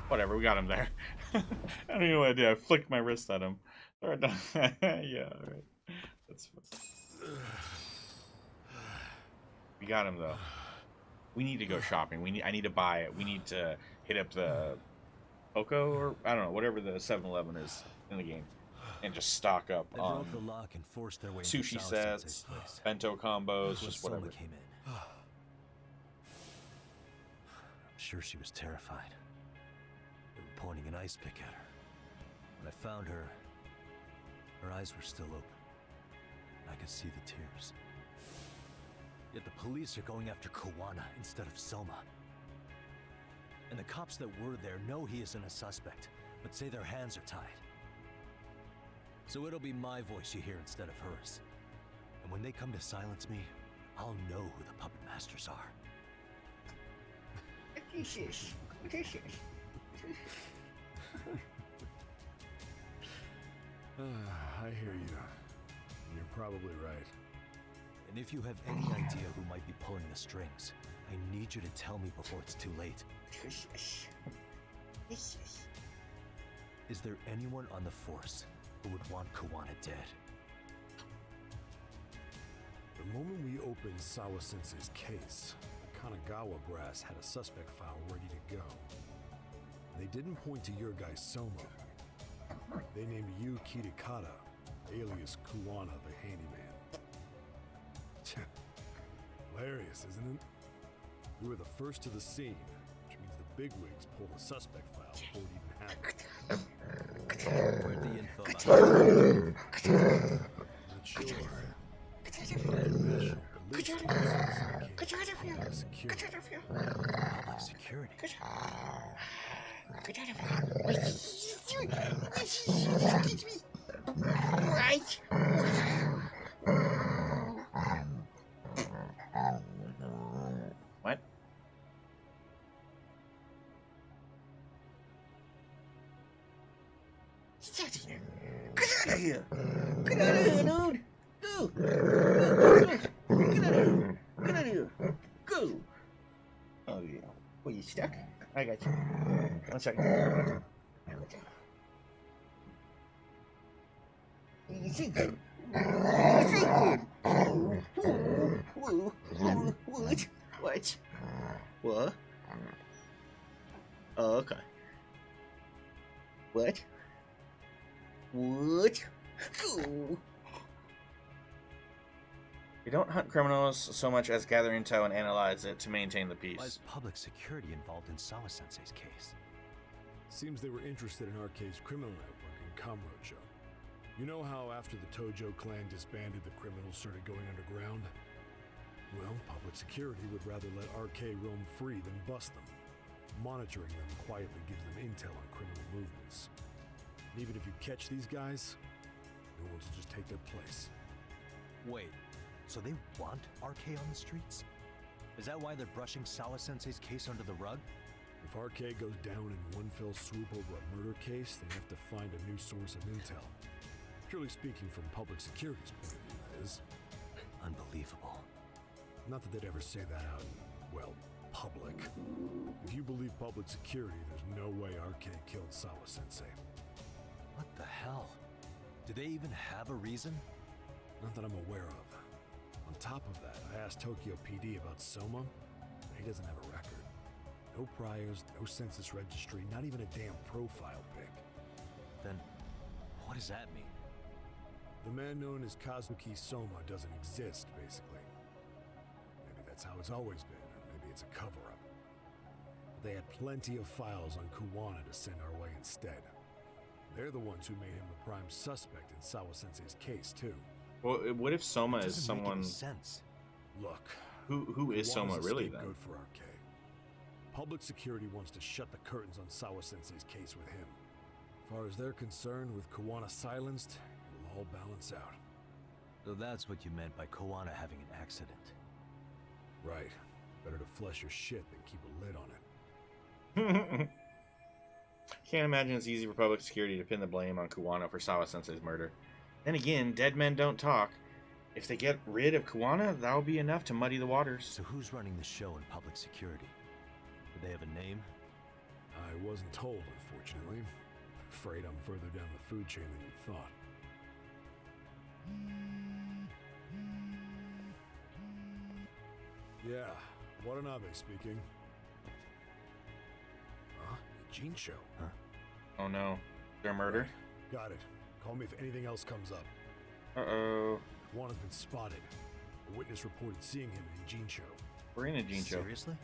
S1: Whatever, we got him there. I don't know what I did. I flicked my wrist at him. Alright, yeah, alright. That's fine. We got him though. We need to go shopping. I need to buy it. We need to hit up the Poco or I don't know, whatever the 7-Eleven is in the game. And just stock up on
S3: the lock and forced their way into
S1: sushi
S3: Sal-sensei's
S1: sets,
S3: place.
S1: bento combos, just
S3: Soma
S1: whatever.
S3: came in. I'm sure she was terrified. They were pointing an ice pick at her. When I found her, her eyes were still open. I could see the tears. Yet the police are going after Kuwana instead of Soma. And the cops that were there know he isn't a suspect, but say their hands are tied. So it'll be my voice you hear instead of hers. And when they come to silence me, I'll know who the puppet masters are.
S10: I hear you. You're probably right.
S3: And if you have any idea who might be pulling the strings, I need you to tell me before it's too late.
S6: Yes, yes.
S3: Is there anyone on the force who would want Kawana dead?
S10: The moment we opened Sawa Sensei's case, the Kanagawa brass had a suspect file ready to go. They didn't point to your guy Soma. They named you Kitakata, alias Kuwana the handyman. Hilarious, isn't it? You were the first to the scene, which means the bigwigs pulled the suspect file before it even happened.
S3: Where'd the info about
S10: Not sure. National police security.
S6: Get out of here! Get out of here!
S3: public security?
S6: Get out of here! Wait, excuse me! Right!
S1: What?
S6: Get out of here! Get out of here! Get out of here, dude! Go! Get out of here! Get out of here! Go! Oh yeah. Well, you stuck? I got you. 1 second. You think good? You think good? What? What? What? Oh, okay. What? What? Go!
S1: We don't hunt criminals so much as gather intel and analyze it to maintain the peace.
S3: Why is public security involved in Sawa Sensei's case?
S10: Seems they were interested in Arcade's criminal network in Kamurocho. You know how after the Tojo clan disbanded, the criminals started going underground? Well, public security would rather let Arcade roam free than bust them. Monitoring them quietly gives them intel on criminal movements. And even if you catch these guys, no one will just take their place.
S3: Wait, so they want RK on the streets? Is that why they're brushing Sawa Sensei's case under the rug?
S10: If RK goes down in one fell swoop over a murder case, they have to find a new source of intel. Purely speaking, from public security's point of view, that is.
S3: Unbelievable.
S10: Not that they'd ever say that out in, well, public. If you believe public security, there's no way RK killed Sawa Sensei.
S3: What the hell? Do they even have a reason?
S10: Not that I'm aware of. On top of that, I asked Tokyo PD about Soma. He doesn't have a record. No priors, no census registry, not even a damn profile pic.
S3: Then, what does that mean?
S10: The man known as Kazuki Soma doesn't exist, basically. Maybe that's how it's always been, or maybe it's a cover-up. They had plenty of files on Kuwana to send our way instead. They're the ones who made him the prime suspect in Sawa Sensei's case, too.
S1: Well, what if Soma is
S3: Doesn't make
S1: someone?
S3: any sense.
S10: Look,
S1: Who is Soma really then?
S10: Good for RK. Public security wants to shut the curtains on Sawa Sensei's case with him. As far as they're concerned, with Kawana silenced, it'll all balance out.
S3: So that's what you meant by Kawana having an accident.
S10: Right. Better to flush your shit than keep a lid on it.
S1: Can't imagine it's easy for public security to pin the blame on Kuwana for Sawa Sensei's murder. Then again, dead men don't talk. If they get rid of Kuwana, that'll be enough to muddy the waters.
S3: So who's running the show in public security? Do they have a name?
S10: I wasn't told, unfortunately. Afraid I'm further down the food chain than you thought. Yeah, Watanabe speaking. Huh? Jinsho.
S3: Huh?
S1: Oh no. Is there a murder?
S10: Got it. Call me if anything else comes up.
S1: Uh-oh.
S10: Juan has been spotted. A witness reported seeing him in Jinsho.
S1: We're in a Gene show.
S3: Seriously?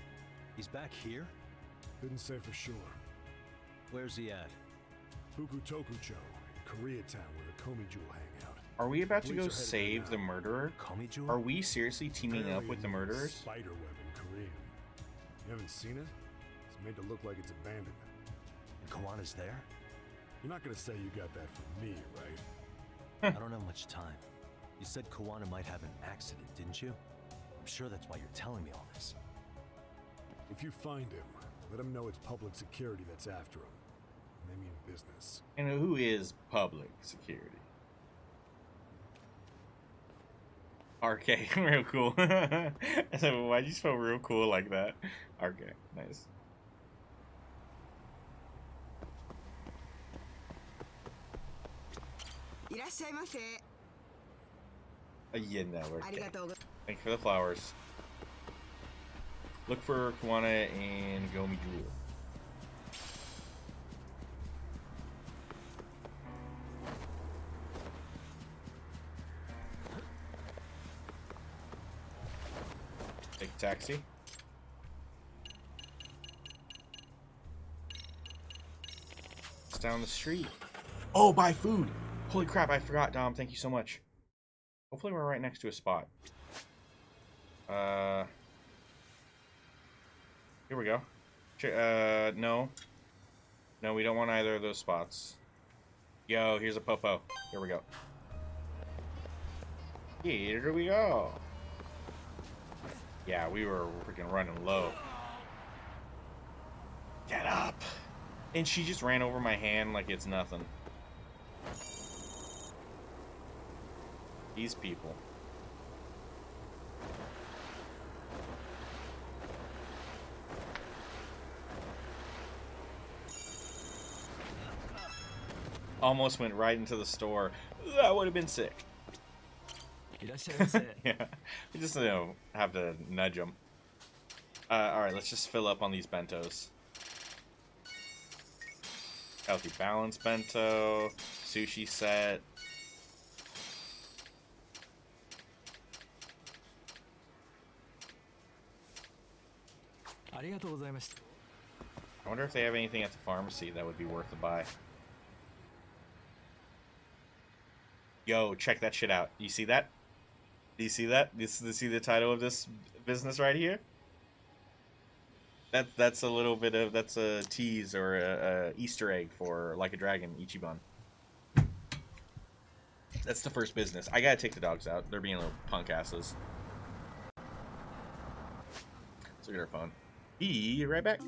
S3: He's back here?
S10: Couldn't say for sure.
S3: Where's he at?
S10: Fukutokucho, in Koreatown, where the Komi Jewel hang out.
S1: Are we about to go
S10: Police are headed
S1: save
S10: there
S1: the
S10: now.
S1: murderer?
S3: Komi Jewel?
S1: Are we seriously teaming up
S10: Apparently
S1: with the
S10: it means
S1: murderers?
S10: Spider web in Korean. You haven't seen it? It's made to look like it's abandoned.
S3: And Kawana's there?
S10: You're not gonna say you got that from me, right?
S3: I don't have much time. You said Kawana might have an accident, didn't you? I'm sure that's why you're telling me all this.
S10: If you find him, let him know it's public security that's after him. And they mean business.
S1: And who is public security? RK, real cool. So why'd you spell real cool like that? RK, nice. Yeah, no, we're okay. Thank you for the flowers. Look for Kuwana and Gomi Jewel. Take a taxi. It's down the street. Oh, buy food! Holy crap, I forgot, Dom. Thank you so much. Hopefully we're right next to a spot. Here we go. No. No, we don't want either of those spots. Yo, here's a popo. Here we go. Here we go. Yeah, we were freaking running low. Get up! And she just ran over my hand like it's nothing. These people. Almost went right into the store. That would have been sick. Yeah, we just have to nudge them. Alright, let's just fill up on these bentos. Healthy balance bento, sushi set. I wonder if they have anything at the pharmacy that would be worth a buy. Yo, check that shit out. You see that? Do you see that? Do you see the title of this business right here? That's a little bit of, that's a tease or a Easter egg for Like a Dragon Ichiban. That's the first business. I gotta take the dogs out. They're being little punk asses. Let's look at our phone. Be right back.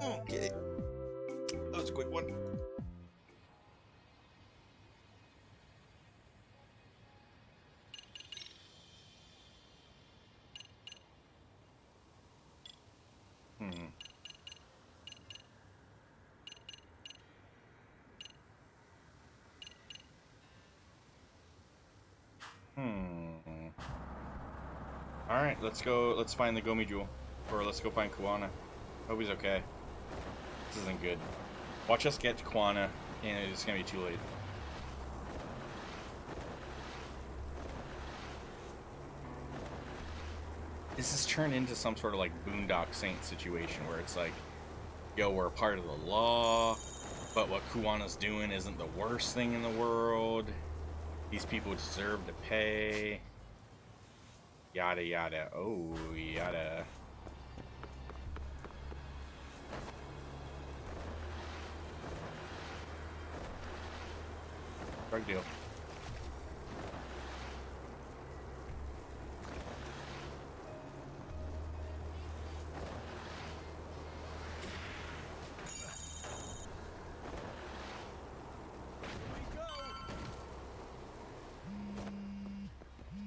S1: Okay. That was a quick one. Alright, let's go. Let's find the Gomi Jewel. Or let's go find Kuwana. Hope he's okay. This isn't good. Watch us get to Kuwana, and it's gonna be too late. This has turned into some sort of like Boondock Saint situation where it's like, yo, we're a part of the law, but what Kuwana's doing isn't the worst thing in the world. These people deserve to pay. Yada yada. Oh, yada. Drug deal.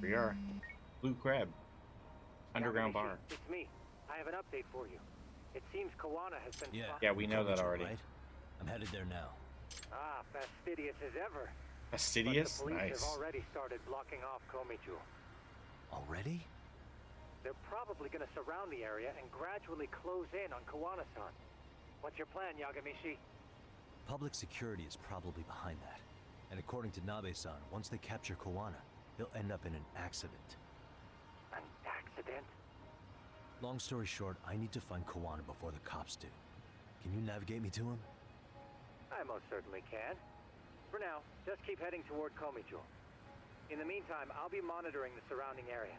S1: We are. Blue Crab. Underground bar.
S7: It's me. I have an update for you. It seems Kawana has been...
S1: Yeah, we know that already.
S3: Right? I'm headed there now.
S7: Ah, fastidious as ever.
S1: Fastidious?
S7: But the police
S1: Nice.
S7: have already started blocking off Komichu.
S3: Already?
S7: They're probably going to surround the area and gradually close in on Kawana-san. What's your plan, Yagamishi?
S3: Public security is probably behind that. And according to Nabe-san, once they capture Kawana, they'll end up in an accident.
S7: An accident?
S3: Long story short, I need to find Kawana before the cops do. Can you navigate me to him?
S7: I most certainly can. For now, just keep heading toward Komichu. In the meantime, I'll be monitoring the surrounding area.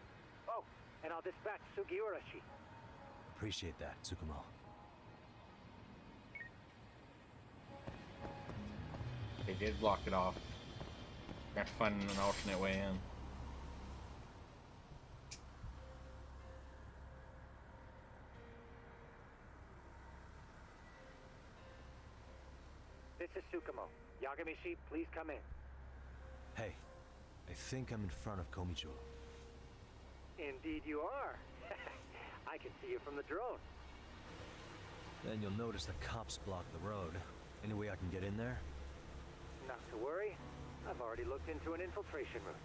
S7: Oh, and I'll dispatch Sugiurashi.
S3: Appreciate that, Tsukumo.
S1: They did block it off. Got to find an alternate way in.
S7: This is Tsukumo. Yagamishi, please come in.
S3: Hey, I think I'm in front of Komichu.
S7: Indeed you are. I can see you from the drone.
S3: Then you'll notice the cops block the road. Any way I can get in there?
S7: Not to worry. I've already looked into an infiltration route.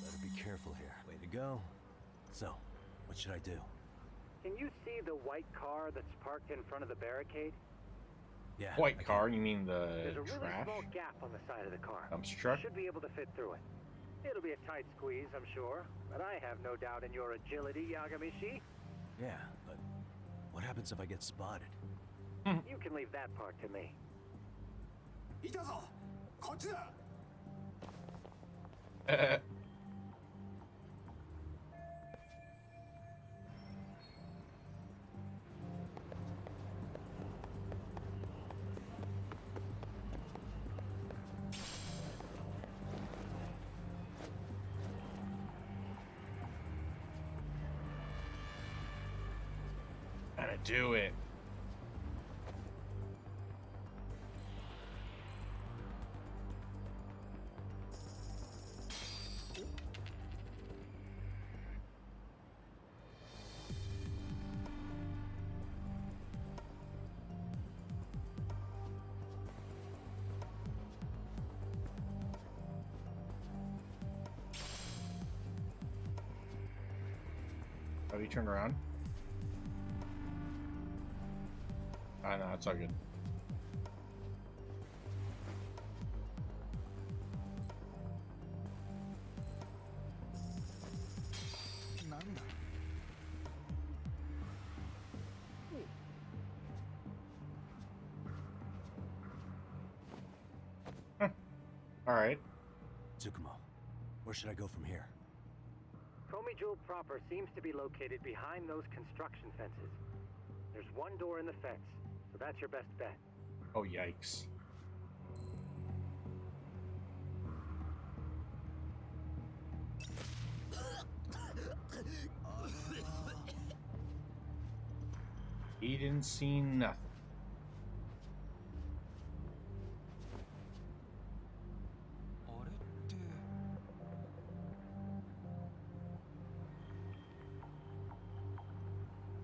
S3: Better be careful here. Way to go. So, what should I do?
S7: Can you see the white car that's parked in front of the barricade?
S3: Yeah.
S1: White car? You mean the
S7: There's a really
S1: trash?
S7: small gap on the side of the car.
S1: Dumpster truck?
S7: You should be able to fit through it. It'll be a tight squeeze, I'm sure, but I have no doubt in your agility, Yagamishi.
S3: Yeah, but what happens if I get spotted?
S7: You can leave that part to me.
S1: Gotta do it. Have you turned around? I know, it's all good. Alright.
S3: Tsukumo, where should I go from here?
S7: Komichu proper seems to be located behind those construction fences. There's one door in the fence, so that's your best bet.
S1: Oh, yikes. He didn't see nothing.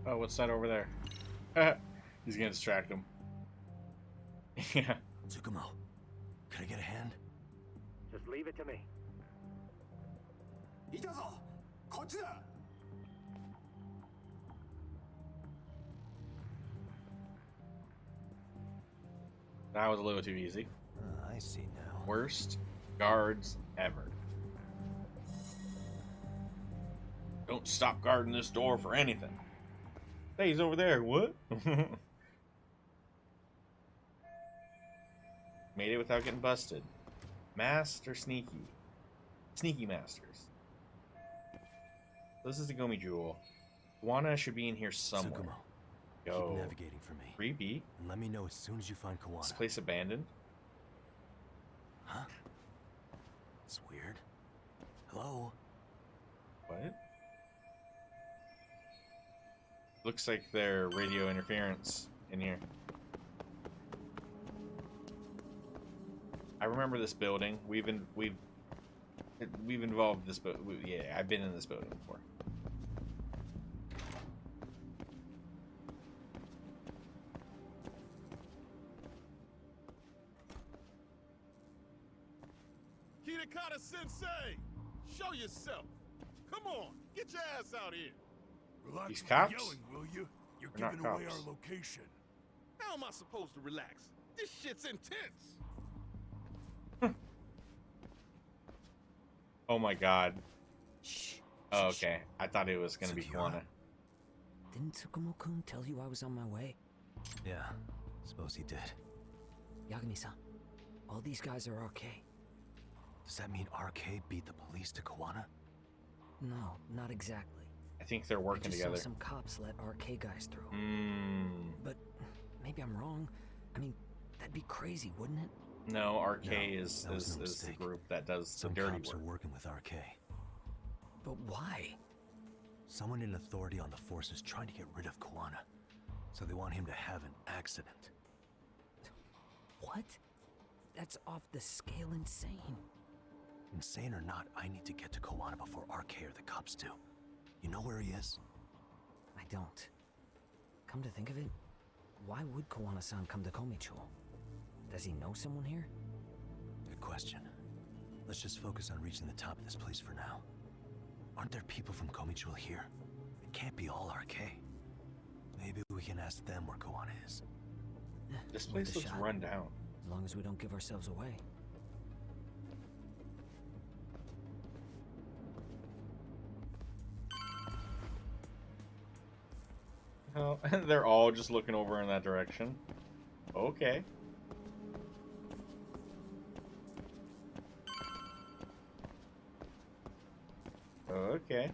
S1: Oh, what's that over there? He's gonna distract him. Yeah.
S3: Tsukumo, can I get a hand?
S7: Just leave it to me.
S1: That was a little too easy.
S3: I see now.
S1: Worst guards ever. Don't stop guarding this door for anything. Hey, he's over there. What? Made it without getting busted. Masked or sneaky? Sneaky masters. This is the Gomi Jewel. Kawana should be in here somewhere.
S3: Tsukumo,
S1: Yo.
S3: Keep navigating for me.
S1: 3B?
S3: And let me know as soon as you find Kawana.
S1: This place abandoned?
S3: Huh? It's weird. Hello?
S1: What? Looks like there's radio interference in here. I remember this building. We've involved this, but yeah, I've been in this building before.
S13: Kitakata Sensei, show yourself. Come on, get your ass out here.
S10: Relax
S1: These
S10: with
S1: cops?
S10: the yelling, will you? You're
S1: They're not
S10: giving away
S1: cops.
S10: our location.
S13: How am I supposed to relax? This shit's intense.
S1: Oh my god.
S8: Shh.
S1: Oh, okay. I thought it was gonna be Kawana.
S8: Didn't Tsukumo-kun tell you I was on my way?
S3: Yeah, suppose he did.
S8: Yagami-san, all these guys are RK.
S3: Does that mean RK beat the police to Kawana?
S8: No, not exactly.
S1: I think they're working
S8: I just
S1: together.
S8: saw some cops let RK guys through. But maybe I'm wrong. I mean, that'd be crazy, wouldn't it?
S1: No, RK
S3: No,
S1: is
S3: that was no
S1: the
S3: mistake.
S1: group that does
S3: Some
S1: the dirty
S3: cops
S1: work.
S3: are working with RK.
S8: But why?
S3: Someone in authority on the force is trying to get rid of Kawana. So they want him to have an accident.
S8: What? That's off the scale insane.
S3: Insane or not, I need to get to Kawana before RK or the cops do. You know where he is?
S8: I don't. Come to think of it, why would Kawana-san come to Komicho? Does he know someone here?
S3: Good question. Let's just focus on reaching the top of this place for now. Aren't there people from Komicho here? It can't be all RK. Maybe we can ask them where Kawana is.
S1: This
S8: Worth
S1: place
S8: a
S1: looks
S8: shot.
S1: run down.
S8: As long as we don't give ourselves away.
S1: Oh, they're all just looking over in that direction. Okay. Okay.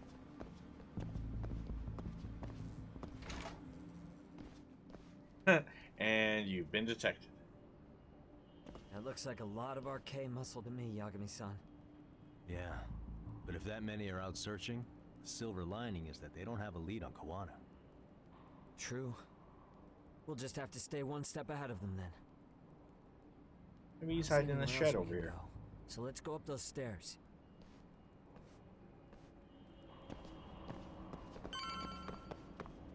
S1: And you've been detected.
S8: That looks like a lot of RK muscle to me, Yagami-san.
S3: Yeah, but if that many are out searching, the silver lining is that they don't have a lead on Kawana.
S8: True. We'll just have to stay one step ahead of them then.
S1: Maybe he's
S8: See
S1: hiding in the
S8: anywhere else
S1: shed
S8: we
S1: over
S8: can
S1: here.
S8: go. So let's go up those stairs.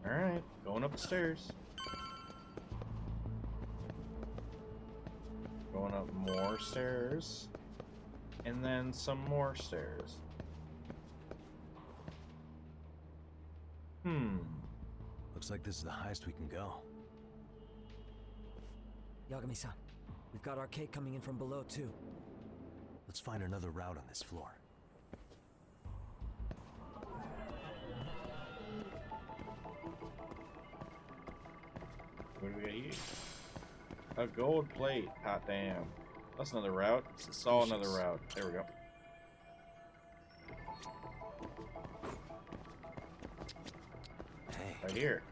S1: Alright, going up the stairs. Going up more stairs. And then some more stairs.
S3: Looks like this is the highest we can go.
S8: Yagami-san, we've got RK coming in from below too.
S3: Let's find another route on this floor.
S1: What do we got here? A gold plate. Hot damn. That's another route. Saw another route. There we go.
S3: Hey.
S1: Right here.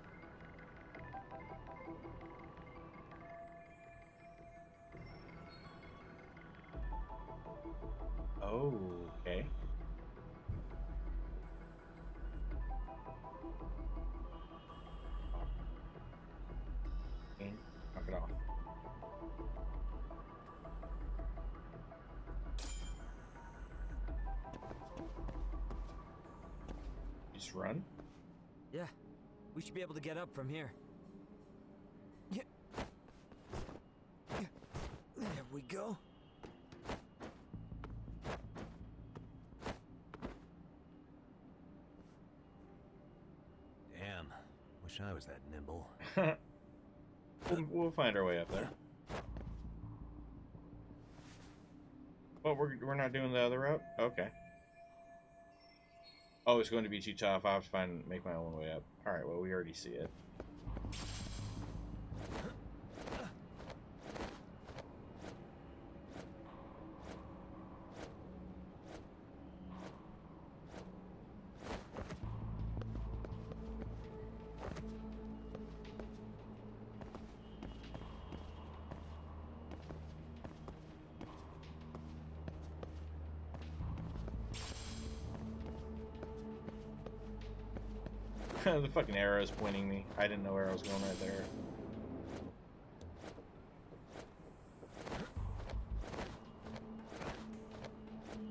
S1: Oh, okay. Okay, knock it off. Just run?
S8: Yeah, we should be able to get up from here. Yeah. There we go.
S3: Damn, wish I was that nimble.
S1: We'll find our way up there. Well, we're not doing the other route? Okay. Oh, it's going to be too tough. I'll have to make my own way up. Alright, well, we already see it. The fucking arrow's pointing me. I didn't know where I was going right there.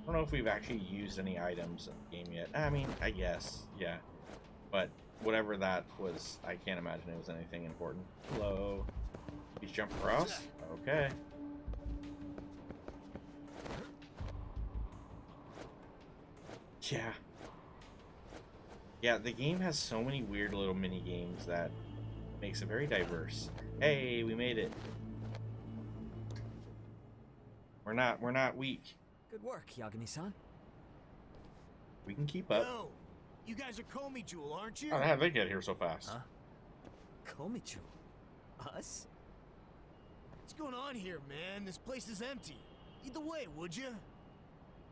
S1: I don't know if we've actually used any items in the game yet. I mean, I guess, yeah. But whatever that was, I can't imagine it was anything important. Hello. He's jump across? Okay. Yeah. Yeah, the game has so many weird little mini games that makes it very diverse. Hey, we made it. We're not weak.
S8: Good work, Yagami-san.
S1: We can keep up.
S14: Yo, you guys are Comey Jewel, aren't you?
S1: How the hell did they get here so fast?
S8: Huh? Komichu? Us?
S14: What's going on here, man? This place is empty. Lead the way, would you?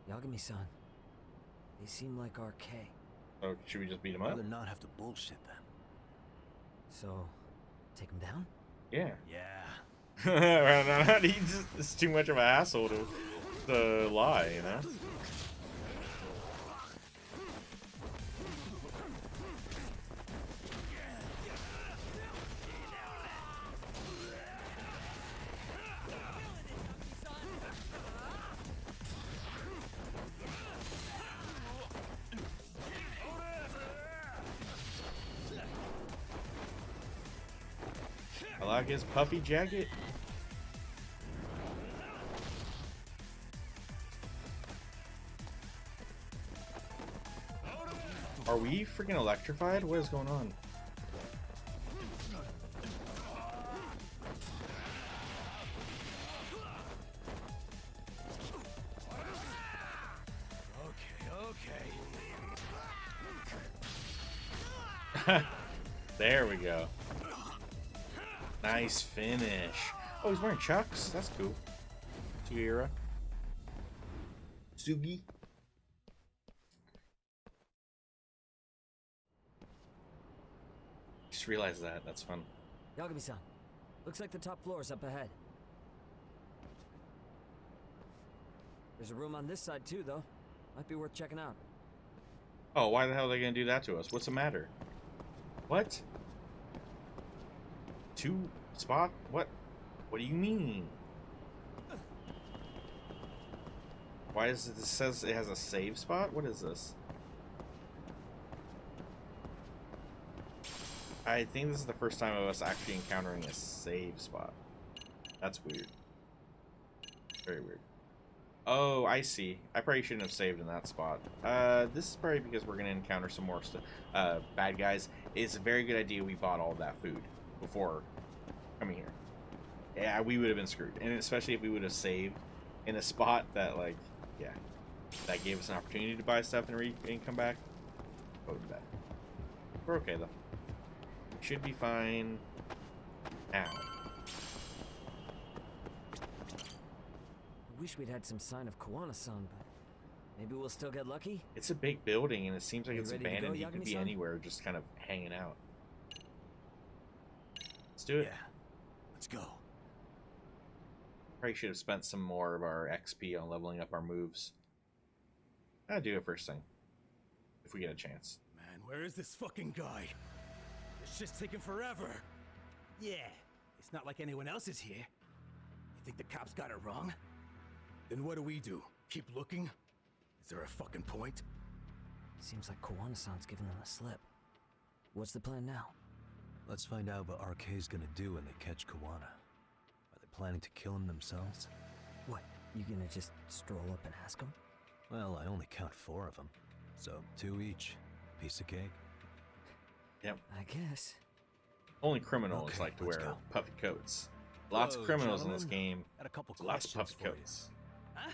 S8: Yagami-san, they seem like RK.
S1: So should we just beat him up?
S3: Rather not have to bullshit them.
S8: So, take him down?
S1: Yeah.
S3: Yeah.
S1: It's too much of an asshole to lie, you know? I like his puffy jacket. Are we freaking electrified? What is going on?
S14: Okay.
S1: There we go. Nice finish. Oh, he's wearing Chucks. That's cool. Sugiura. Sugi. Just realized that. That's fun.
S8: Yagami-san, looks like the top floor is up ahead. There's a room on this side too, though. Might be worth checking out.
S1: Oh, why the hell are they gonna do that to us? What's the matter? What? Two spot? What? What do you mean? Why is it? This says it has a save spot? What is this? I think this is the first time of us actually encountering a save spot. That's weird. Very weird. Oh, I see. I probably shouldn't have saved in that spot. This is probably because we're gonna encounter some more bad guys. It's a very good idea we bought all that food before coming here. Yeah, we would have been screwed, and especially if we would have saved in a spot that, like, yeah, that gave us an opportunity to buy stuff and come back. That would be bad. We're okay though. Should be fine now.
S8: I wish we'd had some sign of Kawana-san, but maybe we'll still get lucky?
S1: It's a big building, and it seems like it's abandoned.
S8: Go,
S1: You could be
S8: Yagami-san?
S1: anywhere, just kind of hanging out. Let's do it.
S11: Yeah. Let's go.
S1: Probably should have spent some more of our XP on leveling up our moves. I'll do it first thing, if we get a chance.
S14: Man, where is this fucking guy? This shit's taking forever. Yeah, it's not like anyone else is here. You think the cops got it wrong? Then what do? Keep looking? Is there a fucking point?
S8: Seems like Kawana-san's giving them a slip. What's the plan now?
S3: Let's find out what RK's gonna do when they catch Kawana. Are they planning to kill him themselves?
S8: What, you gonna just stroll up and ask him?
S3: Well, I only count 4 of them, so 2 each. Piece of cake.
S1: Yep.
S8: I guess.
S1: Only criminals
S3: Okay,
S1: like to
S3: let's
S1: wear
S3: go.
S1: puffy coats. Lots of
S14: Whoa,
S1: criminals in this
S14: gentlemen.
S1: game.
S14: Got a couple
S1: Lots of puffy
S14: questions for you.
S1: coats.
S14: Huh?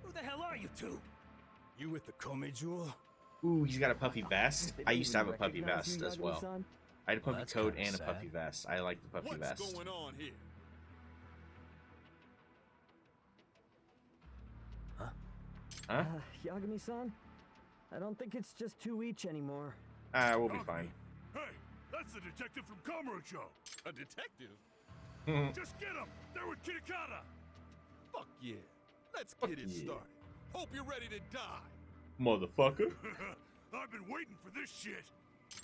S14: Who the hell are you two? You with the Comey Jewel?
S1: Ooh, he's got a puffy vest.
S8: They
S1: I
S8: don't
S1: used to have a
S8: even
S1: puffy
S8: recognize
S1: vest
S8: you,
S1: as well.
S8: Yagami-san?
S1: I had a puffy
S3: that's
S1: coat
S3: kinda
S1: and a
S3: sad.
S1: puffy vest. I like the puffy
S13: What's
S1: vest.
S13: going on here?
S1: Huh?
S8: Yagami-san? I don't think it's just 2 each anymore.
S1: We'll be fine.
S13: Hey, that's the detective from Kamurocho. A detective? Just get him! They're with Kitakata! Fuck yeah. Let's get it
S1: yeah.
S13: started. Hope you're ready to die.
S1: Motherfucker.
S13: I've been waiting for this shit.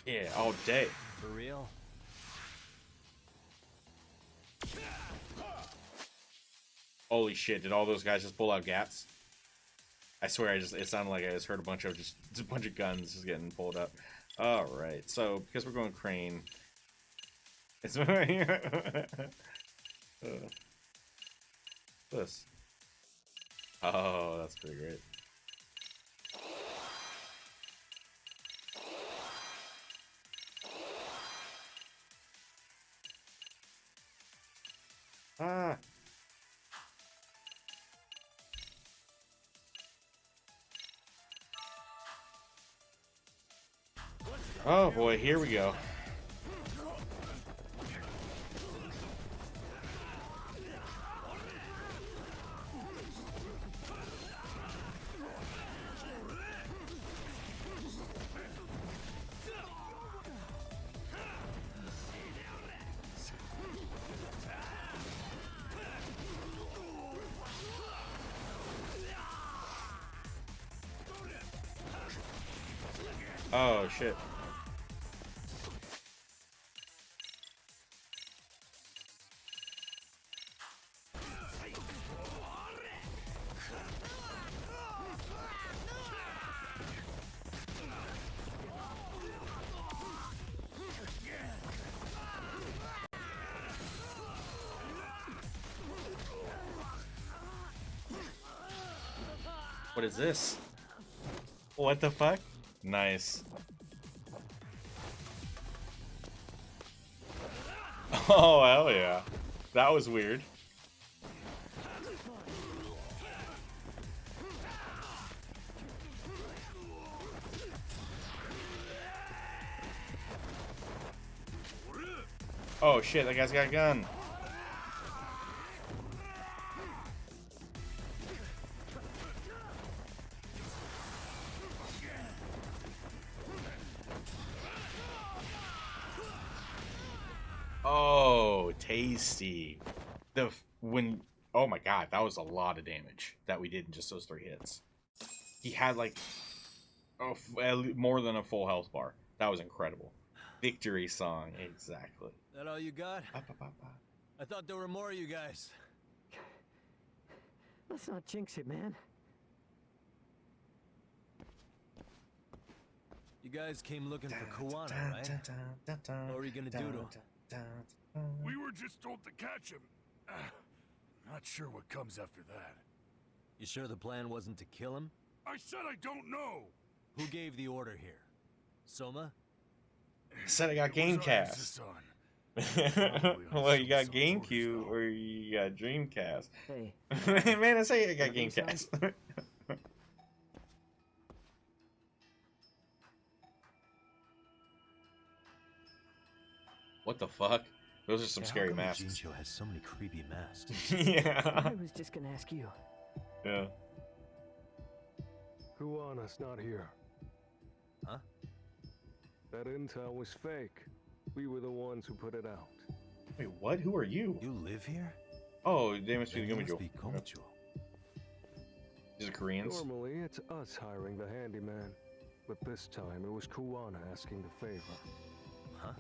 S1: Yeah, all day.
S3: For real?
S1: Holy shit, did all those guys just pull out gats? I swear it sounded like I just heard a bunch of guns just getting pulled up. Alright, so because we're going crane. It's this. Oh, that's pretty great. Ah. Oh boy, here we go. Oh shit. What is this? What the fuck? Nice. Oh, hell yeah. That was weird. Oh shit, that guy's got a gun. Oh, tasty. Oh my god, that was a lot of damage that we did in just those 3 hits. He had like more than a full health bar. That was incredible. Victory song, exactly.
S3: That all you got? I thought there were more of you guys.
S8: Let's not jinx it, man.
S3: You guys came looking for Kuwana, right? What were you gonna do to him?
S13: We were just told to catch him. Not sure what comes after that.
S3: You sure the plan wasn't to kill him?
S13: I said I don't know.
S3: Who gave the order here? Soma?
S1: Said I got Gamecast. Well, you got GameCube or you got Dreamcast.
S8: Hey.
S1: Man, I say I got Gamecast. What the fuck? Those are some scary masks.
S3: Jincho has so many creepy masks.
S1: Yeah.
S8: I was just gonna ask you.
S1: Yeah.
S10: Kuana's not here.
S3: Huh?
S10: That intel was fake. We were the ones who put it out.
S1: Wait, what? Who are you?
S3: You live here?
S1: Oh, they must be the
S3: Must
S1: Gumijo.
S3: be Komicho.
S1: These are Koreans?
S10: Normally, it's us hiring the handyman. But this time, it was Kuana asking the favor.
S3: Huh?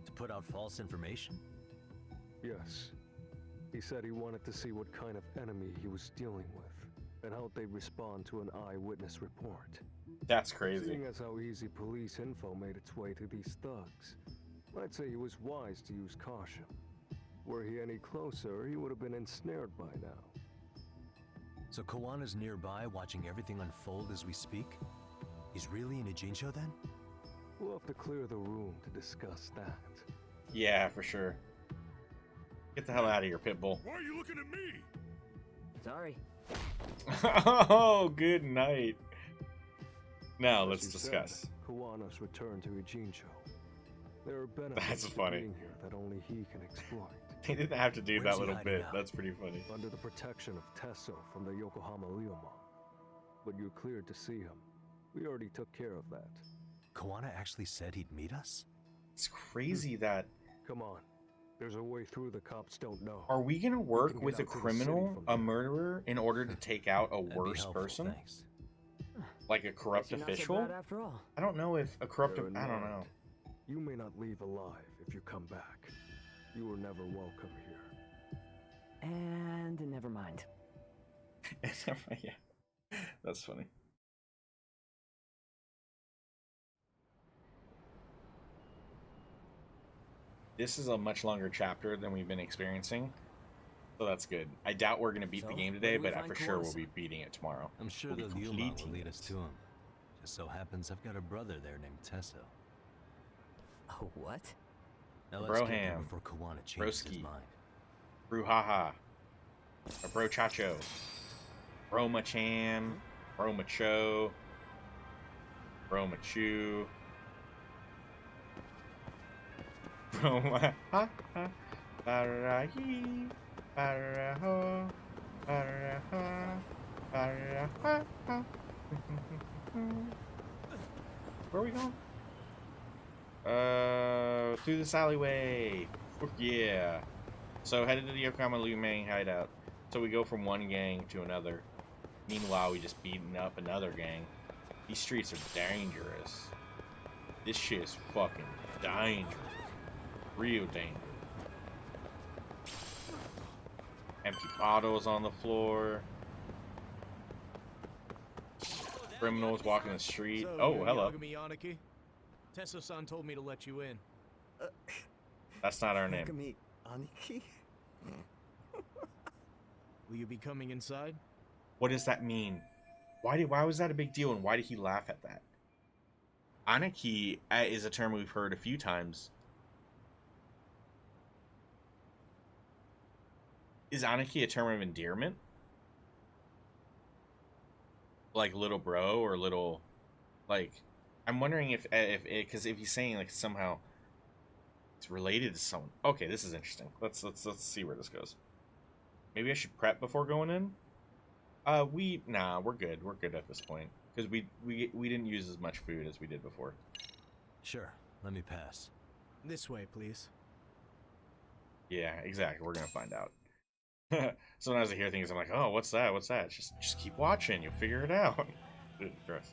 S3: To put out false information?
S10: Yes. He said he wanted to see what kind of enemy he was dealing with, and how they'd respond to an eyewitness report.
S1: That's crazy.
S10: Seeing as how easy police info made its way to these thugs, I'd say he was wise to use caution. Were he any closer, he would have been ensnared by now.
S3: So Kuana's nearby, watching everything unfold as we speak? He's really in a Jincho then?
S10: We'll have to clear the room to discuss that.
S1: Yeah, for sure. Get the hell out of here, Pitbull.
S13: Why are you looking at me?
S8: Sorry.
S1: Oh, good night. Now
S10: As
S1: let's
S10: you
S1: discuss.
S10: said, Kuana's return to Ujincho. There are benefits
S1: That's
S10: to
S1: funny.
S10: being here that only he can exploit.
S1: They didn't have to do
S3: Where's
S1: that
S3: he
S1: little
S3: hiding
S1: bit.
S3: now?
S1: That's pretty funny.
S10: Under the protection of Tesso from the Yokohama Ryoma. But you're cleared to see him. We already took care of that.
S3: Kuana actually said he'd meet us?
S1: It's crazy that...
S10: Come on. There's a way through the cops don't know.
S1: Are we gonna
S10: can
S1: work
S10: get
S1: with a
S10: out to the city
S1: criminal,
S10: from
S1: a
S10: here.
S1: murderer, in order to take out a
S3: That'd be
S1: worse
S3: helpful,
S1: person?
S3: Thanks.
S1: Like a corrupt
S8: Guess you're not so
S1: official?
S8: bad after all.
S1: I don't know if a corrupt.
S10: Fear
S1: I don't
S10: not.
S1: know.
S10: You may not leave alive if you come back. You were never welcome here.
S8: And never mind.
S1: Yeah, that's funny. This is a much longer chapter than we've been experiencing, so that's good. I doubt we're gonna beat the game today, but for sure we'll be beating it tomorrow.
S3: I'm sure
S1: We'll
S3: the
S1: be
S3: Yuma
S1: completing
S3: will lead
S1: it.
S3: us to him. Just so happens I've got a brother there named Tesso.
S8: Oh, what?
S3: Now let's get there
S1: Broham,
S3: before Kawana changes his
S1: Broski,
S3: mind.
S1: Brouhaha, a Bro Chacho, Broma Chan, Broma Cho, Broma Chu, Broma Ha Ha, Barahi, Baraho, Baraha, Baraha. Where are we going? Through this alleyway. Yeah. So headed to the Yokohama Liu Mang hideout. So we go from one gang to another. Meanwhile, we just beating up another gang. These streets are dangerous. This shit is fucking dangerous. Real dangerous. Empty bottles on the floor. Criminals walking the street.
S15: So,
S1: Oh, hello.
S15: Aniki? Tesso-san told me to let you in.
S1: That's not our name.
S8: Aniki?
S15: Will you be coming inside?
S1: What does that mean? Why was that a big deal, and why did he laugh at that? Aniki is a term we've heard a few times. Is Aniki a term of endearment? Like little bro or little, like, I'm wondering if because if he's saying like somehow it's related to someone. Okay, this is interesting. Let's see where this goes. Maybe I should prep before going in. Nah, we're good. We're good at this point because we didn't use as much food as we did before.
S3: Sure, let me pass.
S15: This way, please.
S1: Yeah, exactly. We're gonna find out. Sometimes I hear things, I'm like, oh, what's that? What's that? Just keep watching. You'll figure it out. Dude, gross.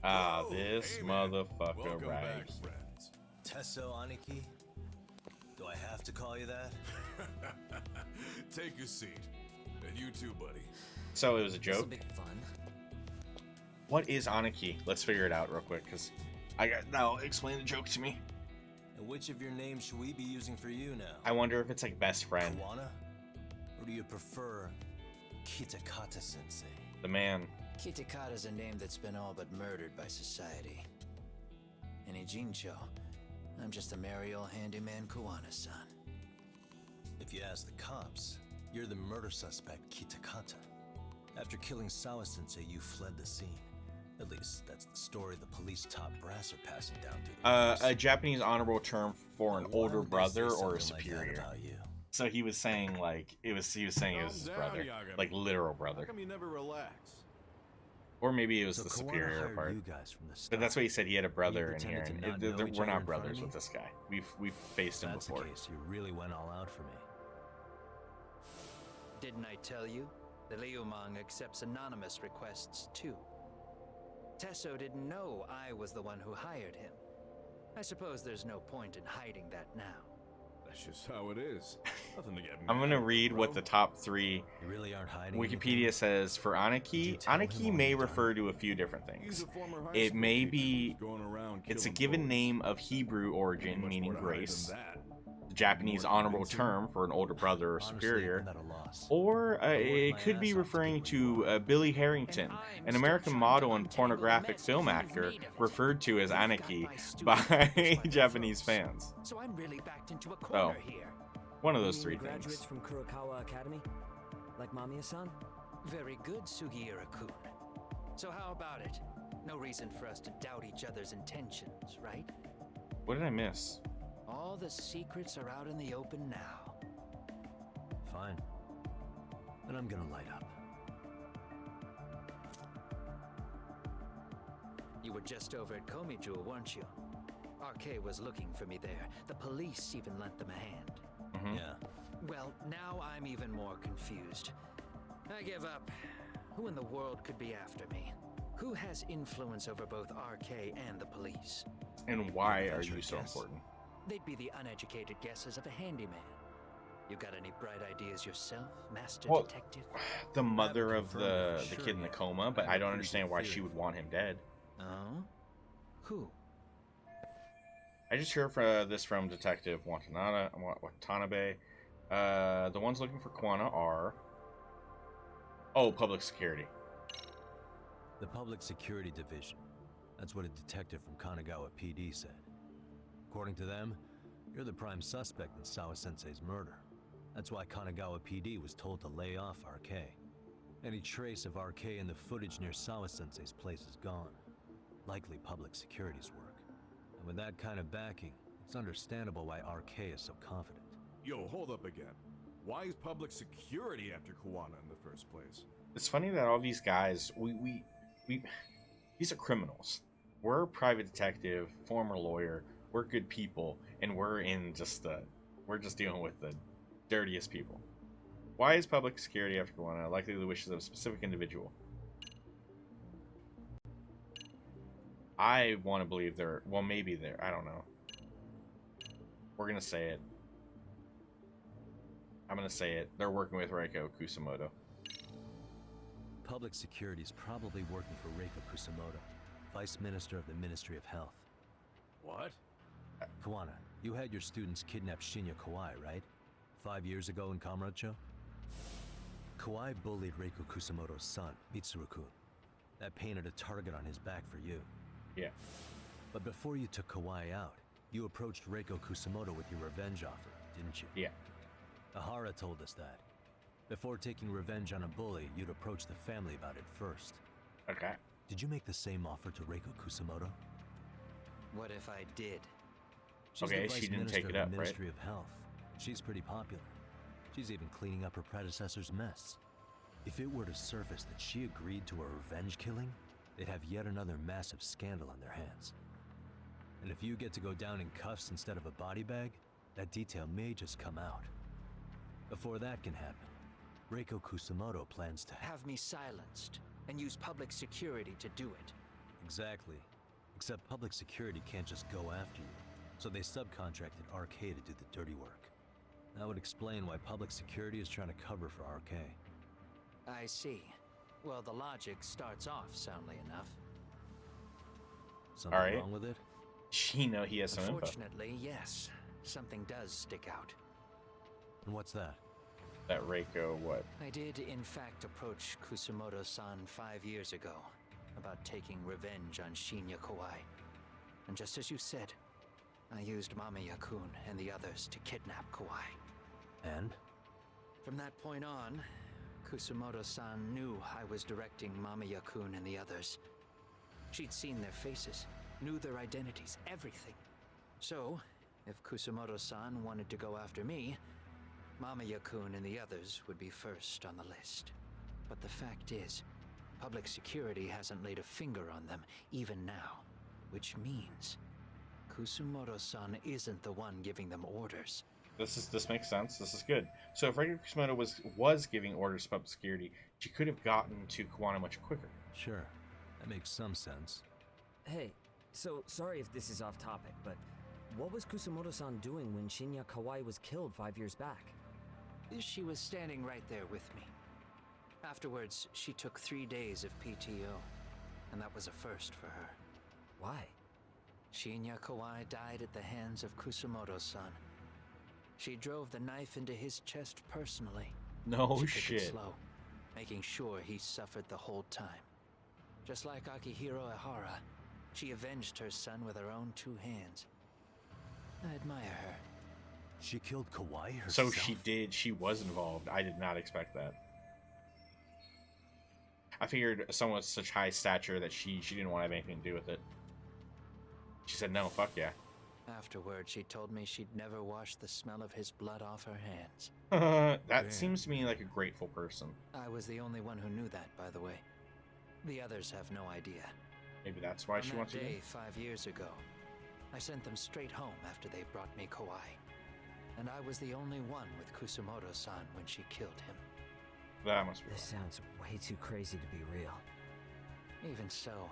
S1: Ah, this motherfucker right.
S3: Tesso Aniki? Do I have to call you that?
S13: Take a seat. And you too, buddy.
S1: So it was a joke?
S8: This'll be fun.
S1: What is Aniki? Let's figure it out real quick, because I got... No, explain the joke to me.
S3: And which of your names should we be using for you now?
S1: I wonder if it's like best friend.
S3: Kawana? Or do you prefer Kitakata-sensei?
S1: The man.
S16: Kitakata's a name that's been all but murdered by society. In Ijincho, I'm just a merry old handyman Kawana-san.
S3: If you ask the cops, you're the murder suspect Kitakata. After killing Sawa-sensei, you fled the scene. At least, that's the story the police top brass are passing down to the
S1: A Japanese honorable term for an older
S3: would they
S1: brother
S3: say
S1: or a
S3: something like that
S1: superior.
S3: about you?
S1: So he was saying like he was saying it was his brother, like literal brother,
S13: How come you never relax?
S1: or maybe it was
S3: So
S1: the
S3: Kawana
S1: superior
S3: hired
S1: part.
S3: you guys from the
S1: But that's what he said. He had a brother in
S3: pretended
S1: here,
S3: to
S1: and
S3: not know each
S1: we're
S3: other
S1: not
S3: in front of
S1: brothers
S3: me?
S1: with this guy. We've faced him
S3: That's
S1: before.
S3: the case. You really went all out for me.
S16: Didn't I tell you? The Liumang accepts anonymous requests too. Tesso didn't know I was the one who hired him. I suppose there's no point in hiding that now.
S13: That's just how it is. Nothing to get
S1: I'm
S13: mad
S1: gonna
S13: at,
S1: read
S13: bro.
S1: what the top three
S3: You really aren't hiding
S1: Wikipedia
S3: anything?
S1: says for Aniki. Aniki may refer to a few different
S13: He's
S1: things.
S13: a former high
S1: It
S13: school
S1: may
S13: teacher
S1: be
S13: who's going around
S1: it's a
S13: killing
S1: given
S13: boys.
S1: name of Hebrew
S13: Ain't
S1: origin,
S13: much
S1: meaning
S13: more to hide than
S1: grace.
S13: that.
S1: The Japanese
S13: More
S1: honorable
S13: convincing.
S1: term for an older brother or
S3: Honestly,
S1: superior.
S3: I'm at a loss.
S1: Or
S3: I worked
S1: it
S3: my
S1: could be
S3: ass off to
S1: referring
S3: get where you
S1: to
S3: are.
S1: Billy Harrington, an American model and pornographic film actor referred to as Aniki by Japanese fans.
S8: So I'm really backed into a
S1: So,
S8: corner here.
S1: one of
S8: You
S1: those
S8: mean
S1: three
S8: the graduates
S1: things.
S8: from Kurokawa Academy? Like Mamiya-san?
S16: Very good, Sugiura-kun. So how about it? No reason for us to doubt each other's intentions, right?
S1: What did I miss?
S16: All the secrets are out in the open now.
S3: Fine. Then I'm gonna light up.
S16: You were just over at Komiju, weren't you? Our RK was looking for me there. The police even lent them a hand.
S3: Yeah.
S16: Well, now I'm even more confused. I give up. Who in the world could be after me? Who has influence over both RK and the police?
S1: And why are you so important?
S16: They'd be the uneducated guesses of a handyman. You got any bright ideas yourself, Master
S1: Well,
S16: Detective?
S1: the mother of the kid in the coma, but I don't understand why she would want him dead.
S16: Oh? Who?
S1: I just heard this from Detective Watanabe. The ones looking for Kwana are... Oh, public security.
S3: The Public Security Division. That's what a detective from Kanagawa PD said. According to them, you're the prime suspect in Sawa-sensei's murder. That's why Kanagawa PD was told to lay off RK. Any trace of RK in the footage near Sawa-sensei's place is gone. Likely public security's work. And with that kind of backing, it's understandable why RK is so confident.
S13: Yo, hold up again. Why is public security after Kuwana in the first place?
S1: It's funny that all these guys, these are criminals. We're a private detective, former lawyer, we're good people, and we're just dealing with the dirtiest people. Why is public security after Kuwana? Likely the wishes of a specific individual. I want to believe maybe I don't know. We're gonna say it. I'm gonna say it. They're working with Reiko Kusumoto.
S3: Public security is probably working for Reiko Kusumoto, Vice Minister of the Ministry of Health.
S13: What?
S3: Kawana, you had your students kidnap Shinya Kawai, right? 5 years ago in Kamurocho? Kawai bullied Reiko Kusumoto's son, Mitsuru-kun. That painted a target on his back for you.
S1: Yeah.
S3: But before you took Kawai out, you approached Reiko Kusumoto with your revenge offer, didn't you?
S1: Yeah.
S3: Ahara told us that. Before taking revenge on a bully, you'd approach the family about it first.
S1: Okay.
S3: Did you make the same offer to Reiko Kusumoto?
S16: What if I did?
S3: She's
S1: okay,
S3: the Vice
S1: she didn't
S3: Minister
S1: take it
S3: of
S1: up,
S3: the
S1: right?
S3: Ministry of Health. She's pretty popular. She's even cleaning up her predecessor's mess. If it were to surface that she agreed to a revenge killing, they'd have yet another massive scandal on their hands. And if you get to go down in cuffs instead of a body bag, that detail may just come out. Before that can happen, Reiko Kusumoto plans to
S16: have me silenced and use public security to do it.
S3: Exactly. Except public security can't just go after you, so they subcontracted RK to do the dirty work. That would explain why public security is trying to cover for RK.
S16: I see. Well, the logic starts off soundly enough.
S3: Something wrong with it?
S1: He has some info.
S16: Unfortunately, yes. Something does stick out.
S3: And what's that?
S1: That Reiko, what?
S16: I did, in fact, approach Kusumoto-san 5 years ago about taking revenge on Shinya Kawai. And just as you said, I used Mamiya-kun and the others to kidnap Kawai.
S3: And?
S16: From that point on, Kusumoto-san knew I was directing Mamiya-kun and the others. She'd seen their faces, knew their identities, everything. So, if Kusumoto-san wanted to go after me, Mamiya-kun and the others would be first on the list. But the fact is, public security hasn't laid a finger on them, even now. Which means, Kusumoto-san isn't the one giving them orders.
S1: This makes sense. This is good. So if Reiko Kusumoto was giving orders to public security, she could have gotten to Kuwana much quicker.
S3: Sure. That makes some sense.
S8: Hey, so sorry if this is off topic, but what was Kusumoto-san doing when Shinya Kawai was killed 5 years back?
S16: She was standing right there with me. Afterwards, she took 3 days of PTO, and that was a first for her.
S8: Why?
S16: Shinya Kawai died at the hands of Kusumoto-san. She drove the knife into his chest personally.
S1: No
S16: she
S1: shit.
S16: Took it slow, making sure he suffered the whole time. Just like Akihiro Ehara, she avenged her son with her own 2 hands. I admire her.
S3: She killed Kawai herself?
S1: So she did. She was involved. I did not expect that. I figured someone with such high stature that she didn't want to have anything to do with it. She said, no, fuck yeah.
S16: Afterward, she told me she'd never wash the smell of his blood off her hands.
S1: That seems to me like a grateful person.
S16: I was the only one who knew that, by the way. The others have no idea.
S1: Maybe that's why she wants to do
S16: day
S1: it.
S16: 5 years ago, I sent them straight home after they brought me Kawai. And I was the only one with Kusumoto-san when she killed him.
S1: That must be.
S8: This sounds way too crazy to be real.
S16: Even so,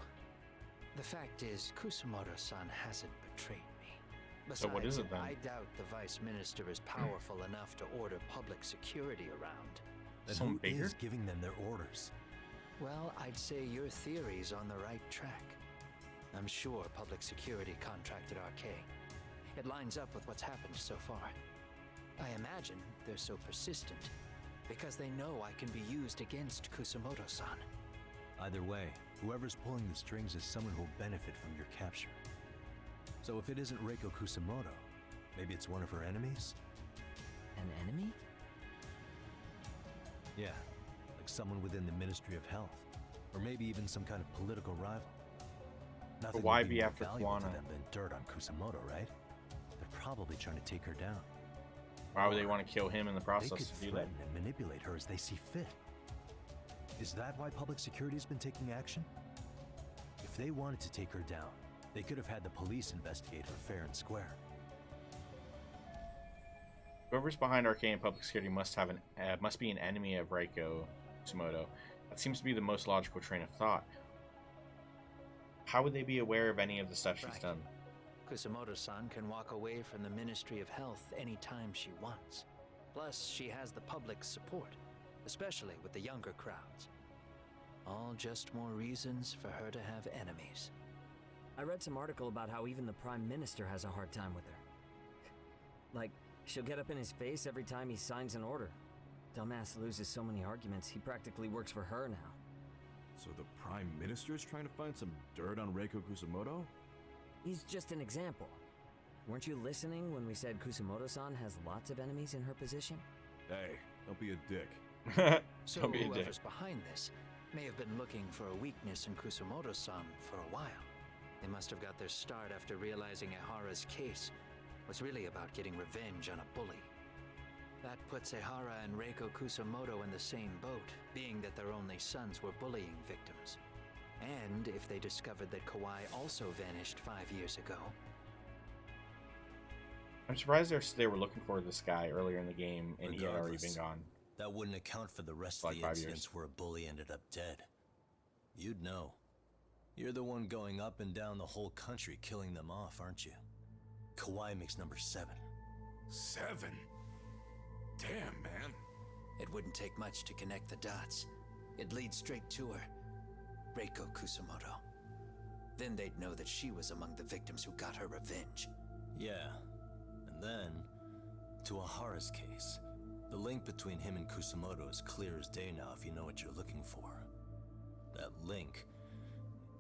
S16: the fact is, Kusumoto-san hasn't betrayed me. Besides,
S1: So what is it then?
S16: I doubt the Vice Minister is powerful enough to order public security around.
S3: Then
S1: Someone
S3: who
S1: bigger?
S3: is giving them their orders?
S16: Well, I'd say your theory's on the right track. I'm sure public security contracted RK. It lines up with what's happened so far. I imagine they're so persistent because they know I can be used against Kusumoto-san.
S3: Either way, whoever's pulling the strings is someone who'll benefit from your capture. So if it isn't Reiko Kusumoto, maybe it's one of her enemies?
S8: An enemy?
S3: Yeah, like someone within the Ministry of Health. Or maybe even some kind of political rival. Nothing
S1: why
S3: would
S1: be
S3: more
S1: after
S3: valuable to
S1: Kuwana?
S3: them than dirt on Kusumoto, right? They're probably trying to take her down.
S1: Why would they want to kill him in the
S3: They
S1: process
S3: could
S1: to do that?
S3: threaten and manipulate her as they see fit. Is that why public security's been taking action? If they wanted to take her down, they could have had the police investigate her fair and square.
S1: Whoever's behind Arcane Public Security must be an enemy of Reiko Kusumoto. That seems to be the most logical train of thought. How would they be aware of any of the stuff she's done?
S16: Kusumoto-san can walk away from the Ministry of Health anytime she wants. Plus, she has the public's support, especially with the younger crowds. All just more reasons for her to have enemies.
S8: I read some article about how even the Prime Minister has a hard time with her. Like, she'll get up in his face every time he signs an order. Dumbass loses so many arguments, he practically works for her now.
S17: So the Prime Minister is trying to find some dirt on Reiko Kusumoto?
S8: He's just an example. Weren't you listening when we said Kusumoto-san has lots of enemies in her position?
S17: Hey, don't be a dick.
S16: So whoever's behind this may have been looking for a weakness in Kusumoto-san for a while. They must have got their start after realizing Ehara's case was really about getting revenge on a bully. That puts Ehara and Reiko Kusumoto in the same boat, being that their only sons were bullying victims. And if they discovered that Kawai also vanished 5 years ago.
S1: I'm surprised they were looking for this guy earlier in the game and he had already been gone.
S3: That wouldn't account for the rest
S1: Like
S3: of the
S1: 5 years.
S3: incidents where a bully ended up dead. You'd know. You're the one going up and down the whole country killing them off, aren't you? Kawai makes number 7.
S13: 7? Damn, man.
S16: It wouldn't take much to connect the dots. It'd lead straight to her. Reiko Kusumoto. Then they'd know that she was among the victims who got her revenge.
S3: Yeah. And then, to Ahara's case, the link between him and Kusumoto is clear as day now if you know what you're looking for. That link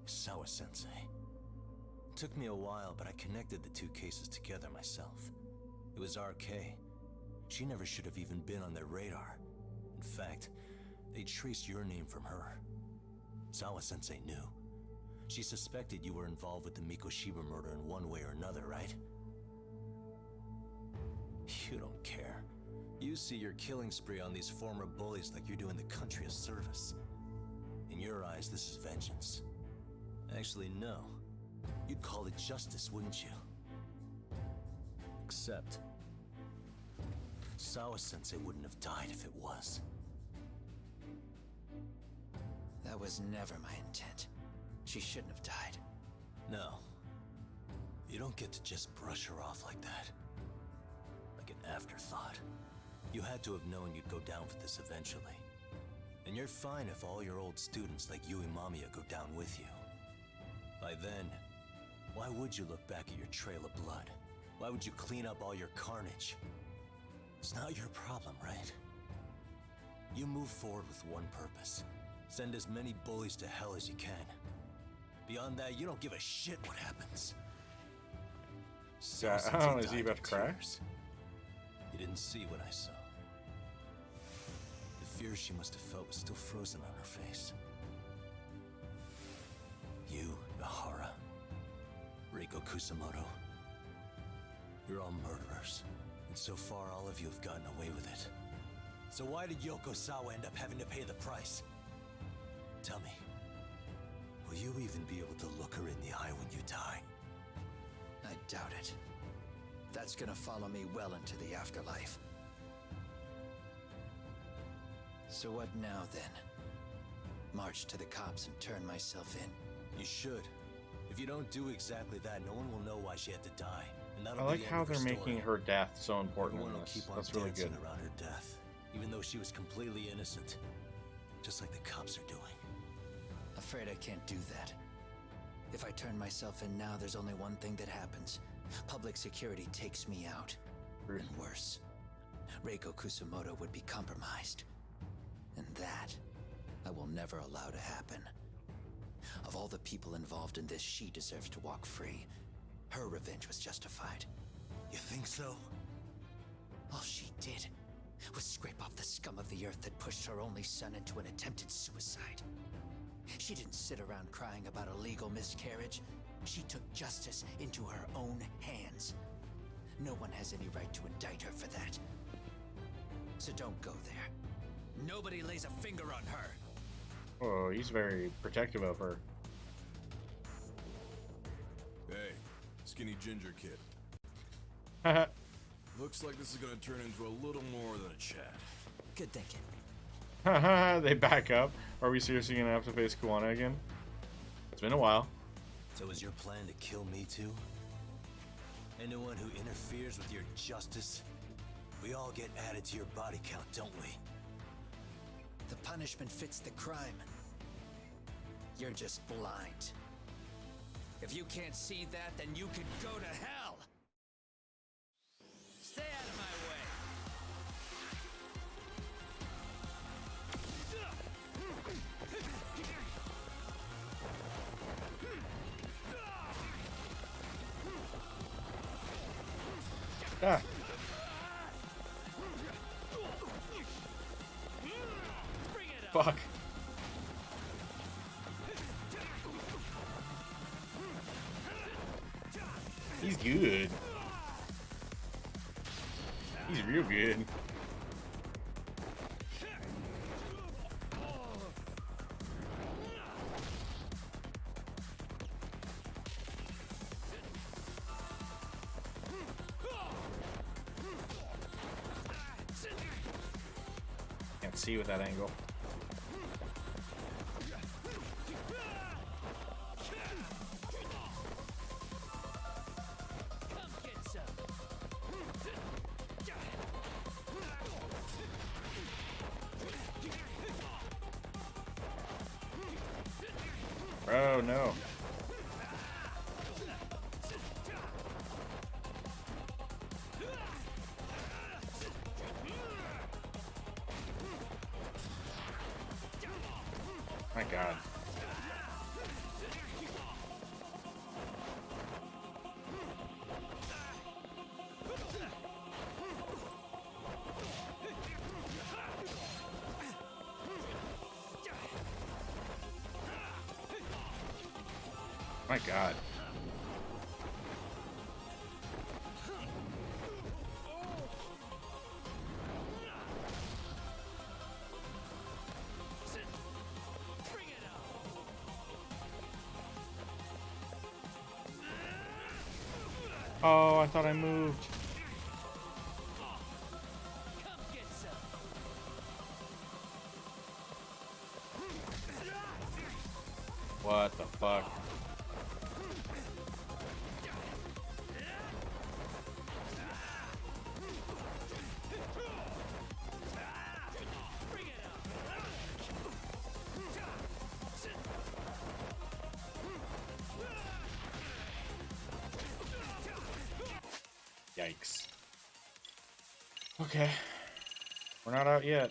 S3: is Sawa-sensei. It took me a while, but I connected the two cases together myself. It was RK. She never should have even been on their radar. In fact, they traced your name from her. Sawa-sensei knew. She suspected you were involved with the Mikoshiba murder in one way or another, right? You don't care. You see your killing spree on these former bullies like you're doing the country a service. In your eyes, this is vengeance. Actually, no. You'd call it justice, wouldn't you? Except, Sawa-sensei wouldn't have died if it was.
S16: That was never my intent. She shouldn't have died.
S3: No. You don't get to just brush her off like that. Like an afterthought. You had to have known you'd go down for this eventually. And you're fine if all your old students like Yui Mamiya go down with you. By then, why would you look back at your trail of blood? Why would you clean up all your carnage? It's not your problem, right? You move forward with one purpose. Send as many bullies to hell as you can. Beyond that, you don't give a shit what happens.
S1: Yeah, I don't know, is he about to cry?
S3: You didn't see what I saw. The fear she must have felt was still frozen on her face. You, Ehara, Reiko Kusumoto, you're all murderers. And so far, all of you have gotten away with it. So why did Yoko Sawa end up having to pay the price? Tell me, will you even be able to look her in the eye when you die?
S16: I doubt it. That's gonna follow me well into the afterlife. So what now, then? March to the cops and turn myself in?
S3: You should. If you don't do exactly that, no one will know why she had to die. And
S1: I
S3: that'll be
S1: like
S3: the end
S1: how
S3: of her
S1: they're
S3: story.
S1: making her death so important
S3: Everyone
S1: in
S3: will
S1: this.
S3: keep on
S1: That's really
S3: dancing
S1: good.
S3: around her death, even though she was completely innocent. Just like the cops are doing.
S16: Afraid I can't do that. If I turn myself in now, there's only one thing that happens. Public security takes me out. And worse, Reiko Kusumoto would be compromised. And that, I will never allow to happen. Of all the people involved in this, she deserves to walk free. Her revenge was justified.
S3: You think so?
S16: All she did was scrape off the scum of the earth that pushed her only son into an attempted suicide. She didn't sit around crying about a legal miscarriage. She took justice into her own hands. No one has any right to indict her for that. So don't go there. Nobody lays a finger on her.
S1: Oh, he's very protective of her.
S17: Hey, skinny ginger kid.
S1: Haha.
S17: Looks like this is gonna turn into a little more than a chat.
S16: Good thinking.
S1: Haha, they back up. Are we seriously gonna have to face Kuwana again? It's been a while.
S3: So is your plan to kill me too? Anyone who interferes with your justice? We all get added to your body count, don't we?
S16: The punishment fits the crime. You're just blind. If you can't see that, then you can go to hell! Stay out of my way!
S1: Ah. Fuck. He's good. He's real good. Can't see with that angle. Oh no. My God. My God. Oh, I thought I moved. What the fuck? Yikes. Okay. We're not out yet.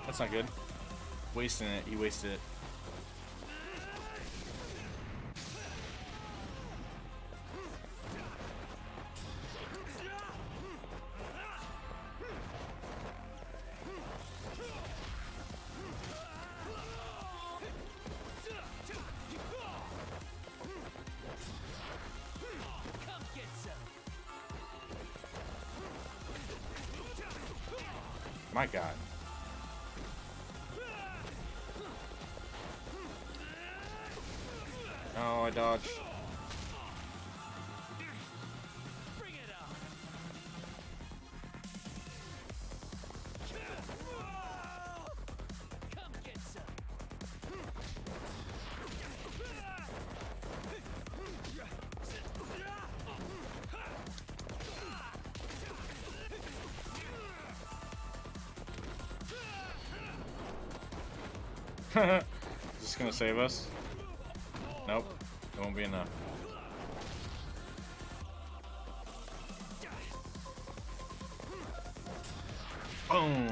S1: That's not good. Wasting it. He wasted it. My God. Oh, I dodged. Is this gonna save us? Nope, it won't be enough. Boom!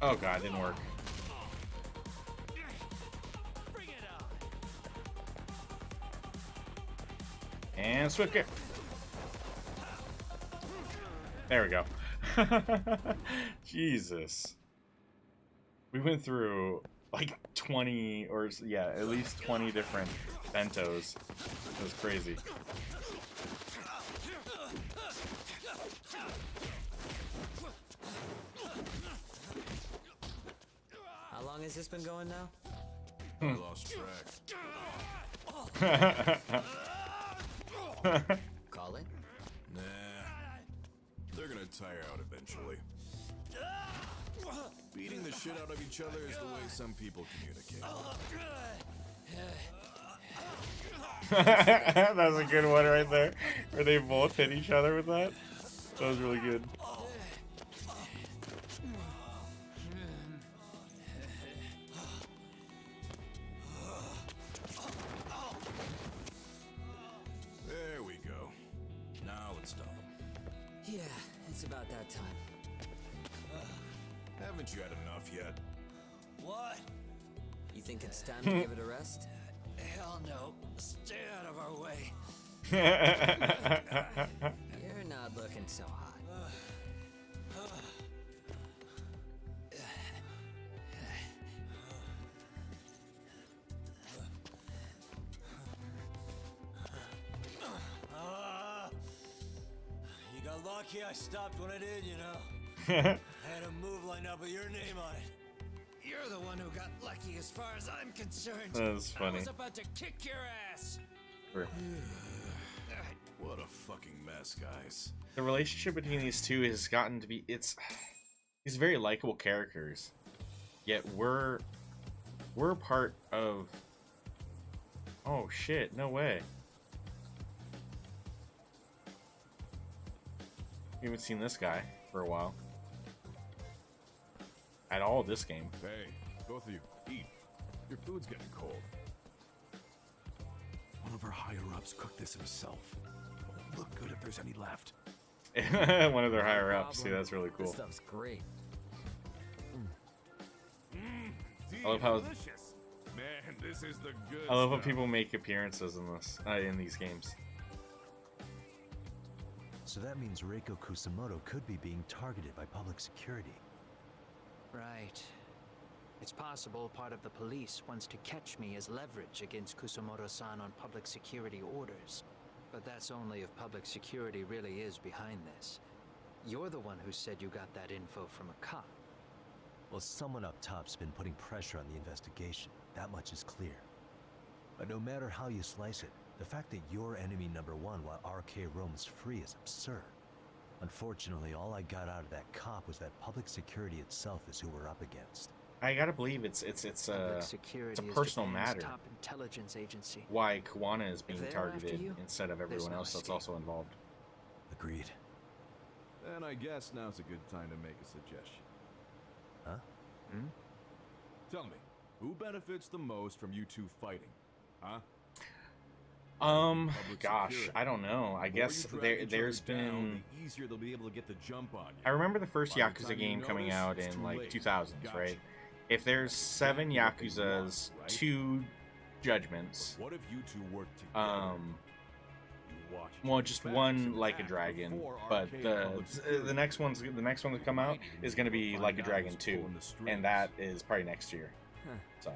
S1: Oh god, it didn't work. And swift kick. There we go. Jesus. We went through like 20 or yeah, at least 20 different bentos. It was crazy.
S8: How long has this been going now?
S17: I lost track.
S8: Call it?
S17: Nah. They're gonna tire out eventually. Beating the shit out of each other is the way some people communicate.
S1: That's a good one right there. Where they both hit each other with that. That was really good.
S17: There we go. Now let's stop them.
S8: Yeah, it's about that time.
S17: Haven't you had enough yet?
S8: What? You think it's time to give it a rest?
S16: Hell no. Stay out of our way.
S8: You're not looking so hot.
S14: You got lucky I stopped when I did, you know. I had a move lined up with your name on it.
S16: You're the one who got lucky as far as I'm concerned.
S1: That was funny.
S16: I was about to kick your ass.
S17: What a fucking mess, guys.
S1: The relationship between these two has gotten to be these very likable characters. Yet we're part of oh shit, no way. We haven't seen this guy for a while. At all this game.
S17: Hey, both of you, eat. Your food's getting cold.
S10: One of our higher-ups cooked this himself. Won't look good if there's any left.
S1: One of their higher ups. See, that's really cool.
S8: This stuff's great.
S1: I love how
S13: Delicious. Man, this is the good
S1: I love how
S13: stuff.
S1: people make appearances in this in these games.
S3: So that means Reiko Kusamoto could be being targeted by public security.
S16: Right. It's possible part of the police wants to catch me as leverage against Kusamoto-san on public security orders. But that's only if public security really is behind this. You're the one who said you got that info from a cop.
S3: Well, someone up top's been putting pressure on the investigation. That much is clear. But no matter how you slice it, the fact that you're enemy number one while RK roams free is absurd. Unfortunately, all I got out of that cop was that public security itself is who we're up against.
S1: I gotta believe it's a personal matter.
S16: Top intelligence agency.
S1: Why Kuwana is being
S16: If they're after
S1: targeted
S16: you,
S1: instead of
S16: there's
S1: everyone
S16: no
S1: else that's
S16: escape.
S1: also involved.
S3: Agreed.
S17: Then I guess now's a good time to make a suggestion.
S3: Huh?
S17: Tell me, who benefits the most from you two fighting? Huh?
S1: Gosh, I don't know. I guess there's been.
S17: The easier they'll be able to get the jump on you.
S1: I remember the first
S17: By the
S1: Yakuza
S17: time you
S1: game coming
S17: notice,
S1: out
S17: it's
S1: in
S17: too
S1: like
S17: late.
S1: 2000s,
S17: Gotcha.
S1: right? If there's 7
S17: They know what they
S1: Yakuzas,
S17: want, right?
S1: 2 judgments,
S17: What if you two work together? You watch
S1: well, just
S17: facts
S1: one
S17: and
S1: like a
S17: act
S1: dragon,
S17: before
S1: but
S17: arcade
S1: the
S17: public security.
S1: the next one to come out is going to be
S17: Find
S1: like a
S17: out
S1: dragon
S17: who's
S1: 2,
S17: pulling the strings.
S1: and that is probably next year.
S8: Huh.
S1: So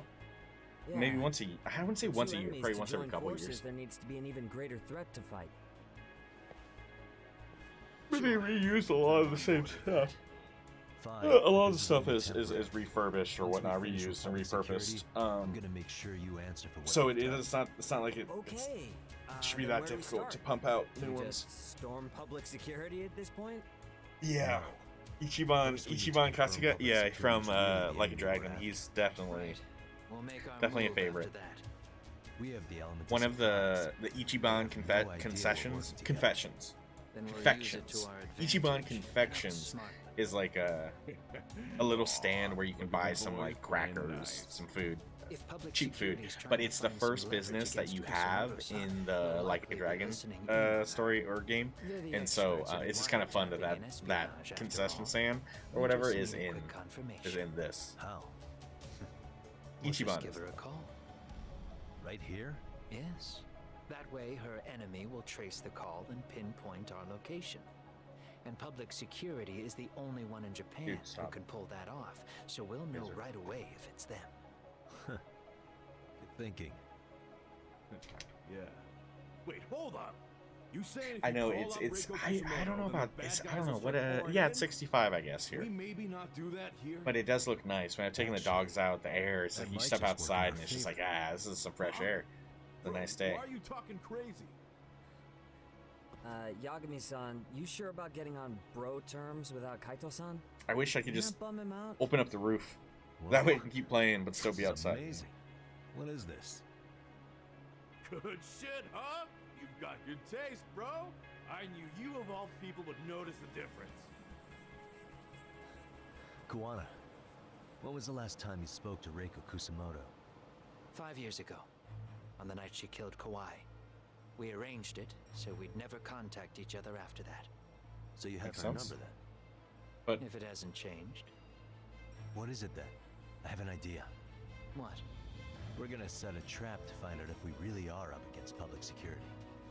S8: Yeah.
S1: maybe once a year. I wouldn't say
S8: For
S1: once
S8: two
S1: a year,
S8: enemies
S1: probably
S8: to
S1: once every
S8: join
S1: couple
S8: forces,
S1: years.
S8: There needs to be an even greater threat to fight.
S1: But they reused a lot of the same stuff.
S3: 5.
S1: A lot of the
S3: This
S1: stuff
S3: only
S1: is
S3: temporary.
S1: refurbished or
S3: Once we
S1: whatnot,
S3: finish with
S1: reused and
S3: public
S1: repurposed.
S3: security, I'm gonna make sure you answer for what
S1: So
S3: you've done.
S1: it's not like it should be
S8: then
S1: that
S8: where do we
S1: difficult
S8: start?
S1: to pump out
S8: Do
S1: new
S8: we
S1: ones.
S8: just storm public security at this point?
S1: Yeah. Ichiban Kasuga, yeah, from Like a Dragon. He's definitely a favorite.
S3: We have the element.
S1: One of the Ichiban confections. Ichiban Confections is like a little stand where you can buy some like crackers, some food, cheap food. But it's the first business that you have in the Like a Dragon story or game, and so it's just kind of fun that concession stand or whatever is in this.
S3: How?
S1: Ichiban.
S16: Give her a call.
S3: Right here?
S16: Yes. That way, her enemy will trace the call and pinpoint our location. And public security is the only one in Japan who can pull that off, so we'll know right away if it's them.
S3: Good thinking.
S13: Yeah. Wait, hold up. You saying?
S1: I know it's I don't know about this. I don't know what yeah, it's 65 I guess here.
S13: We maybe not do that here.
S1: But it does look nice when I've taken the dogs out. The air, it's like you step outside and it's just like this is some fresh air. It's a nice day.
S13: Why are you talking crazy?
S8: Yagami-san, you sure about getting on bro terms without Kaito-san?
S1: I wish I could just
S8: bum him out?
S1: open up the roof. That way I can keep playing but still be outside.
S3: Amazing. What is this?
S13: Good shit, huh? You've got good taste, bro. I knew you of all people would notice the difference.
S3: Kuwana, when was the last time you spoke to Reiko Kusamoto?
S16: 5 years ago, on the night she killed Kawai. We arranged it, so we'd never contact each other after that.
S3: So you have
S1: Makes
S3: her
S1: sense.
S3: number then?
S1: But
S16: if it hasn't changed.
S3: What is it then? I have an idea.
S16: What?
S3: We're gonna set a trap to find out if we really are up against public security.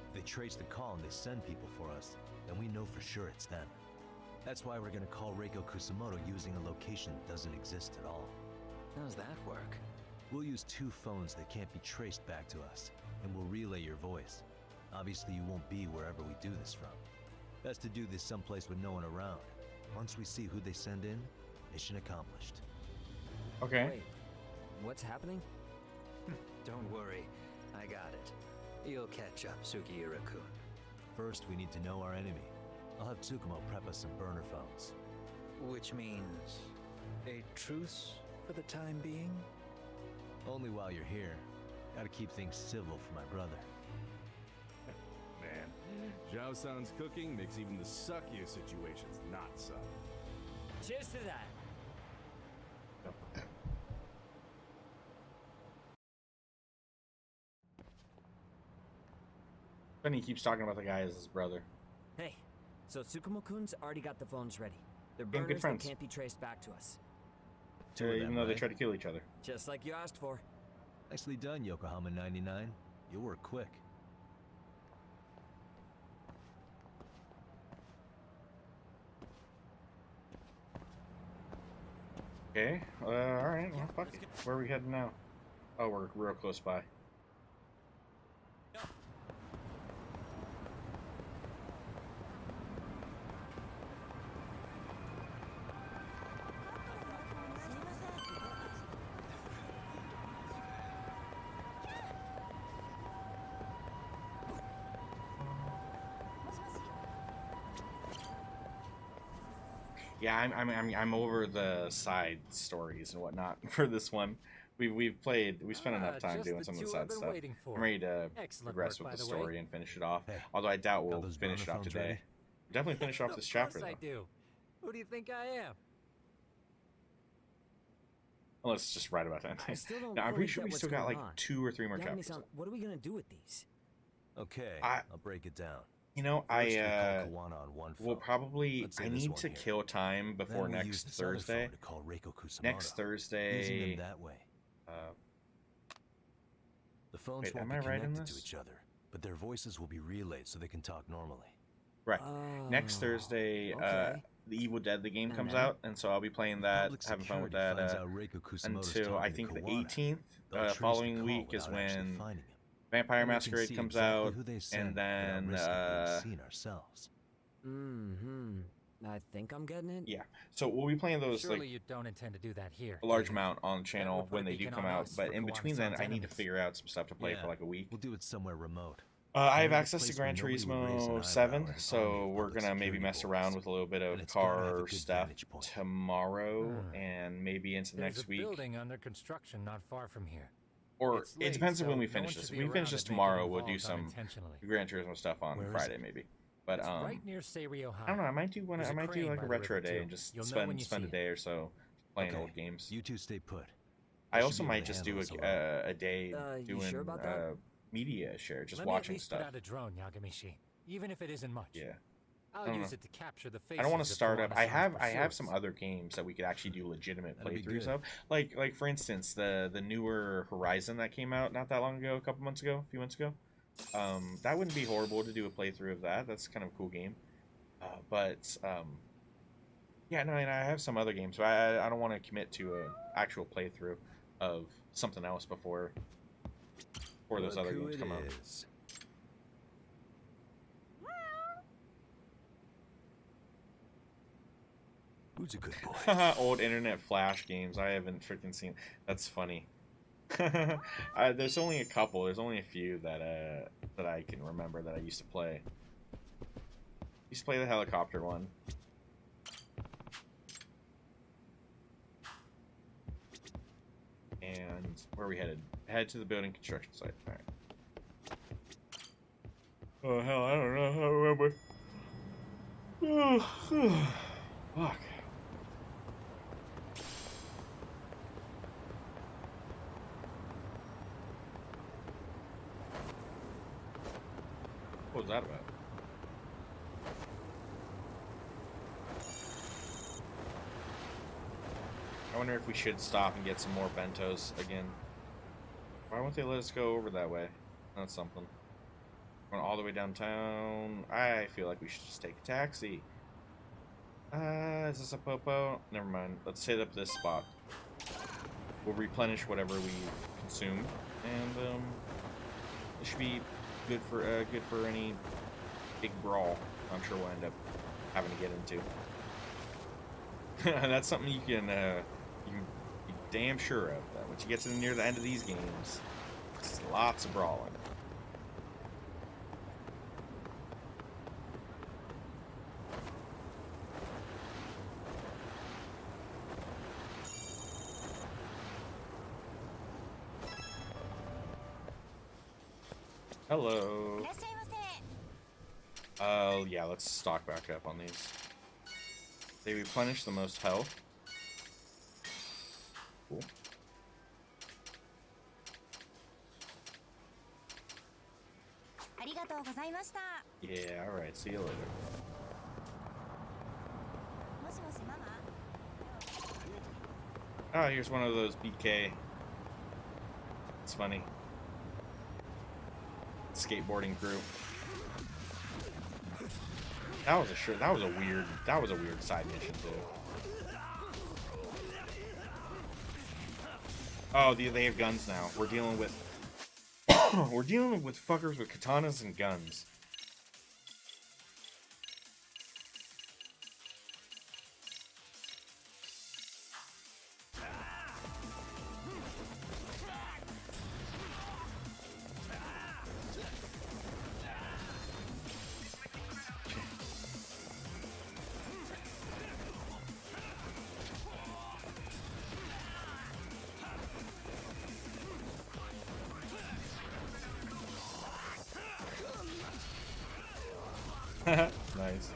S3: If they trace the call and they send people for us, then we know for sure it's them. That's why we're gonna call Reiko Kusamoto using a location that doesn't exist at all.
S16: How's that work?
S3: We'll use 2 phones that can't be traced back to us, and we'll relay your voice. Obviously, you won't be wherever we do this from. Best to do this someplace with no one around. Once we see who they send in, mission accomplished.
S1: Okay.
S8: Wait, what's happening?
S16: Don't worry, I got it. You'll catch up, Sugiura-kun.
S3: First, we need to know our enemy. I'll have Tsukumo prep us some burner phones.
S16: Which means a truce for the time being?
S3: Only while you're here. Gotta keep things civil for my brother.
S13: Man, Zhao-san's cooking makes even the suckiest situations not suck.
S8: Cheers to that.
S1: Then he keeps talking about the guy as his brother.
S8: Hey, so Tsukumo-kun's already got the phones ready. They're
S1: Being good
S8: burners that
S1: friends.
S8: can't be traced back to us.
S1: Even though they try to kill each other.
S8: Just like you asked for.
S3: Nicely done, Yokohama 99. You work quick.
S1: Okay, alright, well, fuck it. Where are we heading now? Oh, we're real close by. Yeah, I'm over the side stories and whatnot for this one. We spent enough time doing some of the side stuff. I'm ready to progress with the story and finish it off. Although I doubt we'll finish it off today. Definitely finish off this chapter
S8: Of course
S1: though.
S8: I do. Who do you think I am?
S1: Well, let's just write about that.
S8: I still don't
S1: Now, I'm
S8: fully
S1: pretty sure
S8: get
S1: we
S8: what's
S1: still got
S8: going
S1: like
S8: on.
S1: 2 or 3 more chapters.
S8: Yagami-san, what are we gonna do with these?
S3: Okay,
S1: I'll
S3: break it down.
S1: You know,
S3: First, we call Kawana on one
S1: will
S3: phone.
S1: probably.
S3: Let's say
S1: I
S3: this
S1: need
S3: one
S1: to
S3: here.
S1: kill time before
S3: Then we'll use
S1: next
S3: this other
S1: Thursday.
S3: phone to call Reiko Kusamoto.
S1: Next Thursday.
S3: Using them that way. The phones
S1: wait,
S3: won't
S1: am
S3: be
S1: I right in
S3: connected to
S1: this?
S3: each other, but their voices will be relayed so they can talk normally.
S1: Right. Next Thursday,
S3: okay.
S1: The Evil Dead the game comes out, and so I'll be playing that, having fun with that
S3: finds out Reiko Kusamoto's
S1: until I
S3: talking
S1: think
S3: to
S1: the
S3: Kawana.
S1: 18th.
S3: They'll trace the
S1: Following
S3: call
S1: week is
S3: without actually
S1: when
S3: finding him.
S1: Vampire
S3: Then we can
S1: Masquerade
S3: see
S1: comes
S3: exactly
S1: out,
S3: who they sent
S1: and then
S3: without risking being seen ourselves.
S8: Mm-hmm. I think I'm getting it.
S1: Yeah. So we'll be playing those
S5: Surely
S1: like
S5: you don't intend to do that here.
S1: a large amount on the channel
S5: would put
S1: when
S5: a
S1: they do
S5: beacon
S1: come
S5: on
S1: out.
S5: us
S1: But
S5: for
S1: in between then,
S5: Kawanisan's
S1: I need to
S5: enemies.
S1: figure out some stuff to play for like a week.
S3: We'll do it somewhere remote.
S1: I have
S3: Maybe a
S1: access to
S3: place
S1: Gran
S3: where nobody would raise an
S1: Turismo 7,
S3: eyebrow and
S1: so
S3: automate
S1: we're
S3: public
S1: gonna maybe
S3: security
S1: mess
S3: boards.
S1: around with a little bit
S3: And
S1: of
S3: it's gotta have a
S1: car
S3: good
S1: stuff
S3: vantage point.
S1: tomorrow and maybe into
S5: There's
S1: next
S5: a
S1: week.
S5: building under construction not far from here.
S1: Or
S5: It's
S1: it
S5: late,
S1: depends on when
S5: so
S1: we
S5: no
S1: finish
S5: one
S1: this.
S5: should
S1: If
S5: be
S1: we finish
S5: around
S1: this
S5: to make it
S1: tomorrow, we'll do
S5: involved
S1: some
S5: unintentionally.
S1: Gran Turismo stuff on
S3: Where is
S1: Friday
S3: it?
S1: maybe. But
S5: It's right near Serio High.
S1: I don't know. I might do one.
S5: There's
S1: I
S5: a
S1: might do
S5: crane
S1: like
S5: by
S1: a
S5: the
S1: retro
S5: river,
S1: day
S5: too.
S1: and just
S5: You'll know when you
S1: spend a
S5: see
S1: day or so playing
S3: Okay.
S1: old games.
S3: You two stay put.
S1: I
S3: I should
S1: also
S3: be able
S1: might
S3: to
S1: just do
S3: handle this alone.
S1: a day
S8: You
S1: doing
S8: sure about that?
S1: media share, just
S5: Let me at
S1: watching
S5: least
S1: stuff.
S5: put out a drone, Yagamishi, even if it isn't much.
S1: Yeah.
S5: I'll
S1: don't
S5: use
S1: know.
S5: it to capture the faces
S1: I don't want to
S5: of
S1: start up. I
S5: Kawanisan's
S1: have some
S5: pursuers.
S1: other games that we could actually do legitimate
S3: That'd be
S1: playthroughs
S3: good.
S1: of. Like for instance, the newer Horizon that came out not that long ago, a few months ago. That wouldn't be horrible to do a playthrough of that. That's kind of a cool game. Yeah, no, and I have some other games, but I don't want to commit to an actual playthrough of something else before those
S3: Look
S1: other
S3: who
S1: games
S3: it
S1: come out.
S3: is. Who's a good boy?
S1: Old internet flash games. I haven't freaking seen. That's funny. There's only a couple. There's only a few that I can remember that I used to play. Used to play the helicopter one. And where are we headed? Head to the building construction site. All right. Oh hell, I don't know. I don't remember. Fuck. What was that about? I wonder if we should stop and get some more bentos again. Why won't they let us go over that way? That's something. Going all the way downtown. I feel like we should just take a taxi. Is this a popo? Never mind. Let's hit up this spot. We'll replenish whatever we consumed, and it should be good for any big brawl. I'm sure we'll end up having to get into. That's something you can be damn sure of. That once you get to near the end of these games, it's lots of brawling. Hello. Oh, yeah, let's stock back up on these. They replenish the most health. Cool. Yeah, alright, see you later. Oh, here's one of those BK. It's funny. Skateboarding crew. That was a weird side mission too. Oh, they have guns now. We're dealing with fuckers with katanas and guns. Nice.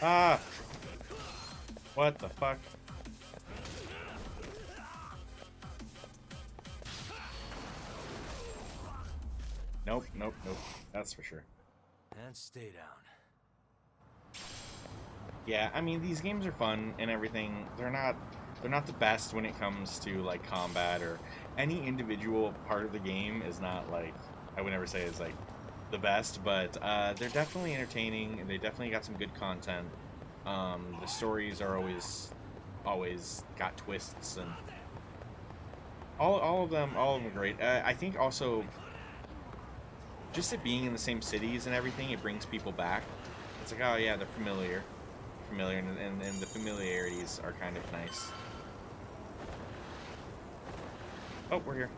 S1: Ah! What the fuck? Nope, nope, nope. That's for sure.
S3: And stay down.
S1: Yeah, I mean, these games are fun and everything. They're not the best when it comes to like combat, or any individual part of the game is not like, I would never say is like the best, but they're definitely entertaining, and they definitely got some good content. The stories are always got twists, and all of them are great. I think also just it being in the same cities and everything, it brings people back. It's like, oh yeah, they're familiar, and the familiarities are kind of nice. Oh, we're here.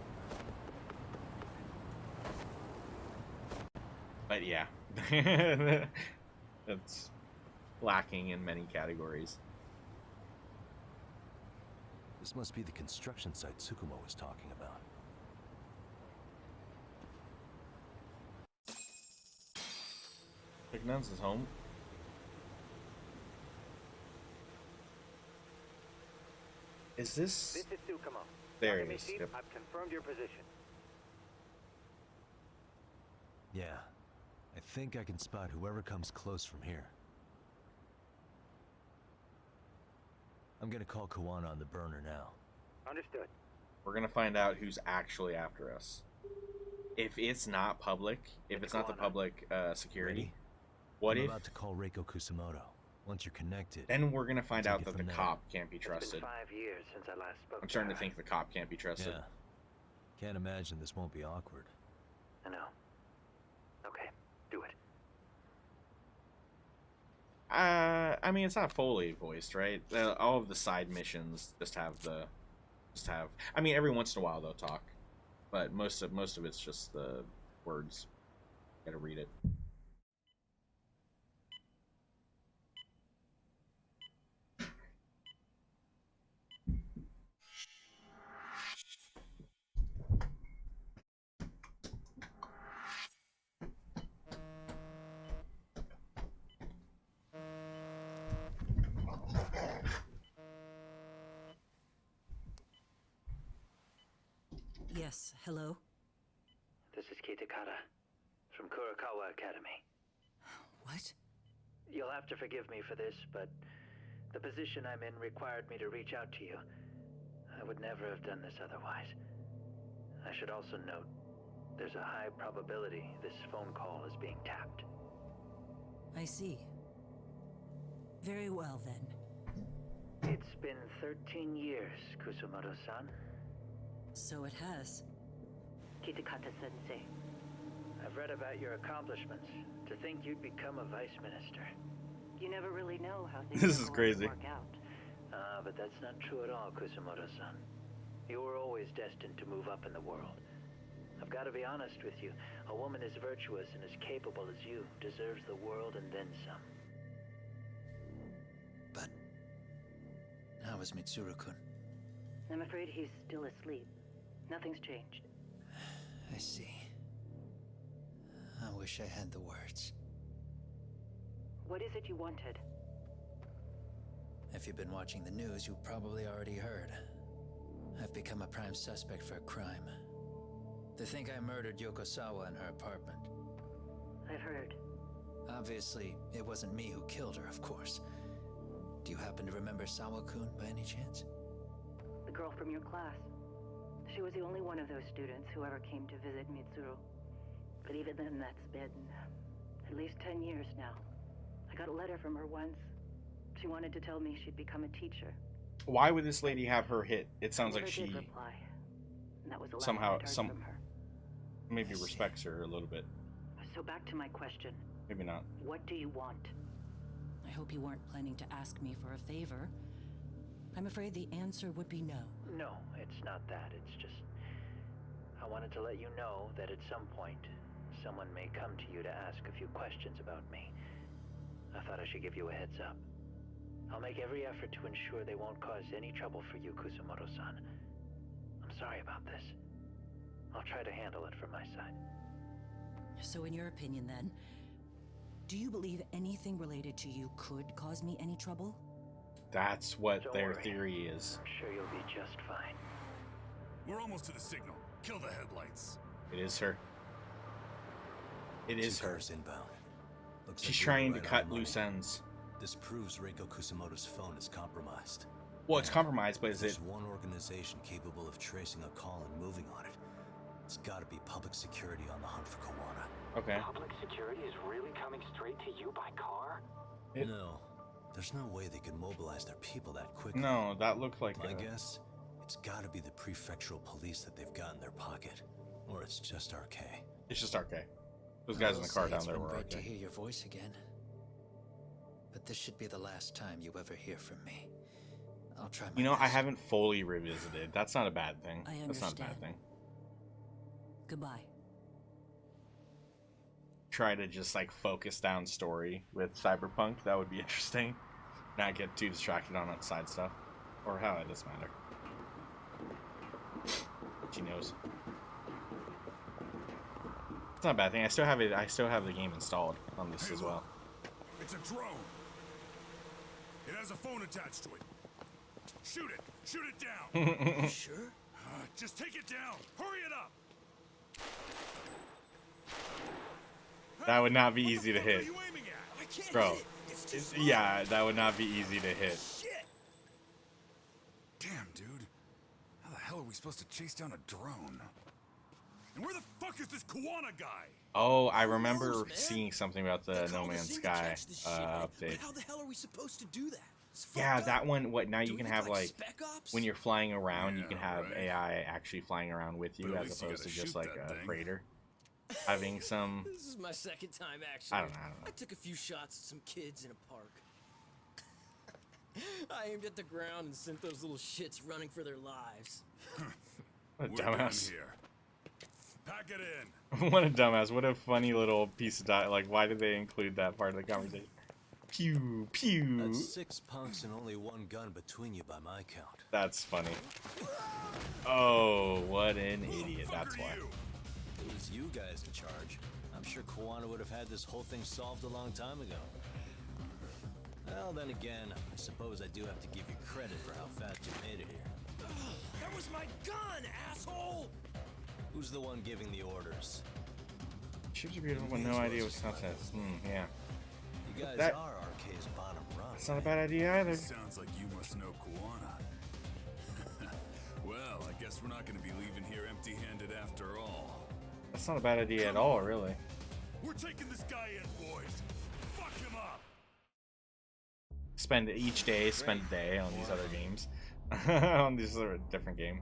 S1: But yeah, it's lacking in many categories.
S3: This must be the construction site Tsukumo was talking about.
S1: Ignan's is home. Is this?
S7: This is Tsukumo.
S1: There
S7: Dr.
S1: it is.
S7: Mishima,
S1: Yep.
S7: I've confirmed your position.
S3: Yeah. I think I can spot whoever comes close from here. I'm gonna call Kawana on the burner now.
S7: Understood.
S1: We're gonna find out who's actually after us. If it's not public, if it's not the public security,
S3: Ready?
S1: what
S3: I'm
S1: if?
S3: about to call Reiko Kusumoto. Once you're connected,
S1: Then we're gonna find
S3: we'll
S1: out
S3: take it
S1: that the
S3: from there.
S1: cop can't be
S7: It's been
S1: trusted.
S7: 5 years since I last spoke.
S1: I'm starting to think the cop can't be trusted.
S3: Yeah. Can't imagine this won't be awkward.
S7: I know. Okay, do it.
S1: I mean, it's not fully voiced, right? All of the side missions just have. I mean, every once in a while they'll talk, but most of it's just the words. Gotta read it.
S18: Yes, hello?
S7: This is Kitakata from Kurakawa Academy.
S18: What?
S7: You'll have to forgive me for this, but the position I'm in required me to reach out to you. I would never have done this otherwise. I should also note, there's a high probability this phone call is being tapped.
S18: I see. Very well, then.
S7: It's been 13 years, Kusumoto-san.
S18: So it has.
S7: Kitakata-sensei. I've read about your accomplishments. To think you'd become a vice minister.
S19: You never really know how things
S1: This
S19: are
S1: is
S19: going
S1: crazy.
S19: to work out.
S7: But that's not true at all, Kusumoto-san. You were always destined to move up in the world. I've got to be honest with you. A woman as virtuous and as capable as you deserves the world and then some.
S16: But how is Mitsuru-kun?
S19: I'm afraid he's still asleep. Nothing's changed.
S16: I see. I wish I had the words.
S19: What is it you wanted?
S16: If you've been watching the news, you probably already heard. I've become a prime suspect for a crime. They think I murdered Yokosawa in her apartment.
S19: I've heard.
S16: Obviously, it wasn't me who killed her, of course. Do you happen to remember Sawa-kun by any chance?
S19: The girl from your class. She was the only one of those students who ever came to visit Mitsuru. But even then, that's been at least 10 years now. I got a letter from her once. She wanted to tell me she'd become a teacher.
S1: Why would this lady have her hit? It sounds like
S19: Never
S1: she
S19: did reply. And that was the last
S1: somehow
S19: I'd heard from her.
S1: maybe respects her a little bit.
S19: So back to my question.
S1: Maybe not.
S19: What do you want?
S18: I hope you weren't planning to ask me for a favor. I'm afraid the answer would be no.
S7: No, it's not that. It's just... I wanted to let you know that at some point, someone may come to you to ask a few questions about me. I thought I should give you a heads up. I'll make every effort to ensure they won't cause any trouble for you, Kusumoto-san. I'm sorry about this. I'll try to handle it from my side.
S18: So in your opinion then, do you believe anything related to you could cause me any trouble?
S1: That's what
S7: Don't
S1: their
S7: worry.
S1: theory is.
S7: I'm sure you'll be just fine.
S13: We're almost to the signal. Kill the headlights.
S1: It is her. It is her.
S3: Inbound. Looks
S1: She's
S3: like we were
S1: trying to
S3: right on
S1: cut
S3: the money.
S1: loose ends.
S3: This proves Reiko Kusumoto's phone is compromised.
S1: Well, it's compromised, but
S3: If
S1: is
S3: there's
S1: it?
S3: one organization capable of tracing a call and moving on it, it's got to be public security on the hunt for Kawana.
S1: Okay.
S20: Public security is really coming straight to you by car?
S3: No. There's no way they could mobilize their people that quickly.
S1: No, that looked like
S3: my guess. It's got to be the prefectural police that they've got in their pocket, or it's just RK.
S1: It's just RK. Those guys in the car down there were
S16: Great
S1: RK.
S16: to hear your voice again. But this should be the last time you ever hear from me. I'll try my
S1: You know,
S16: best.
S1: I haven't fully revisited. That's not a bad thing.
S18: I
S1: That's not a bad
S18: understand.
S1: thing.
S18: Goodbye.
S1: Try to just like focus down story with Cyberpunk. That would be interesting. Not get too distracted on that side stuff, or how it doesn't matter. She knows. It's not a bad thing. I still have it. I still have the game installed on this as well.
S13: It's a drone. It has a phone attached to it. Shoot it. Shoot it down.
S16: You sure?
S13: Just take it down. Hurry it up.
S1: That would not be easy to hit,
S13: I can't
S1: bro.
S13: hit it. It's too small.
S1: Yeah, that would not be easy to hit.
S13: Shit. Damn, dude. How the hell are we supposed to chase down a drone? And where the fuck is this Kuwana guy?
S1: Oh, I remember seeing something about the No Man's Sky update.
S14: How the hell are we supposed to do that?
S1: Yeah, that one. What now? You can have like when you're flying around, you can have AI actually flying around with you,
S13: But at
S1: as
S13: least you
S1: opposed to
S13: gotta
S1: just
S13: shoot
S1: like
S13: that
S1: a
S13: thing.
S1: freighter having some.
S14: This is my second time, actually.
S1: I don't know.
S14: I took a few shots at some kids in a park. I aimed at the ground and sent those little shits running for their lives.
S1: What a
S13: We're done
S1: dumbass.
S13: here. Pack it in.
S1: What a dumbass. What a funny little piece of like, why did they include that part of the conversation? Pew, pew.
S3: That's 6 punks and only 1 gun between you by my count.
S1: That's funny. Oh, what an idiot. That's why.
S3: It was you guys in charge. I'm sure Kuwana would have had this whole thing solved a long time ago. Well, then again, I suppose I do have to give you credit for how fast you made it here.
S14: That was my gun, asshole!
S3: Who's the one giving the orders?
S1: Ships are beautiful, but no idea what's not says. Yeah.
S3: You guys
S1: That-
S3: are RK's bottom rung.
S1: That's not a bad idea either.
S13: Sounds like you must know Kuwana. Well, I guess we're not going to be leaving here empty-handed after all.
S1: That's not a bad idea at all, really.
S13: We're taking this guy in, boys. Fuck him up.
S1: Spend each day, spend a day on these other games. On this other different game.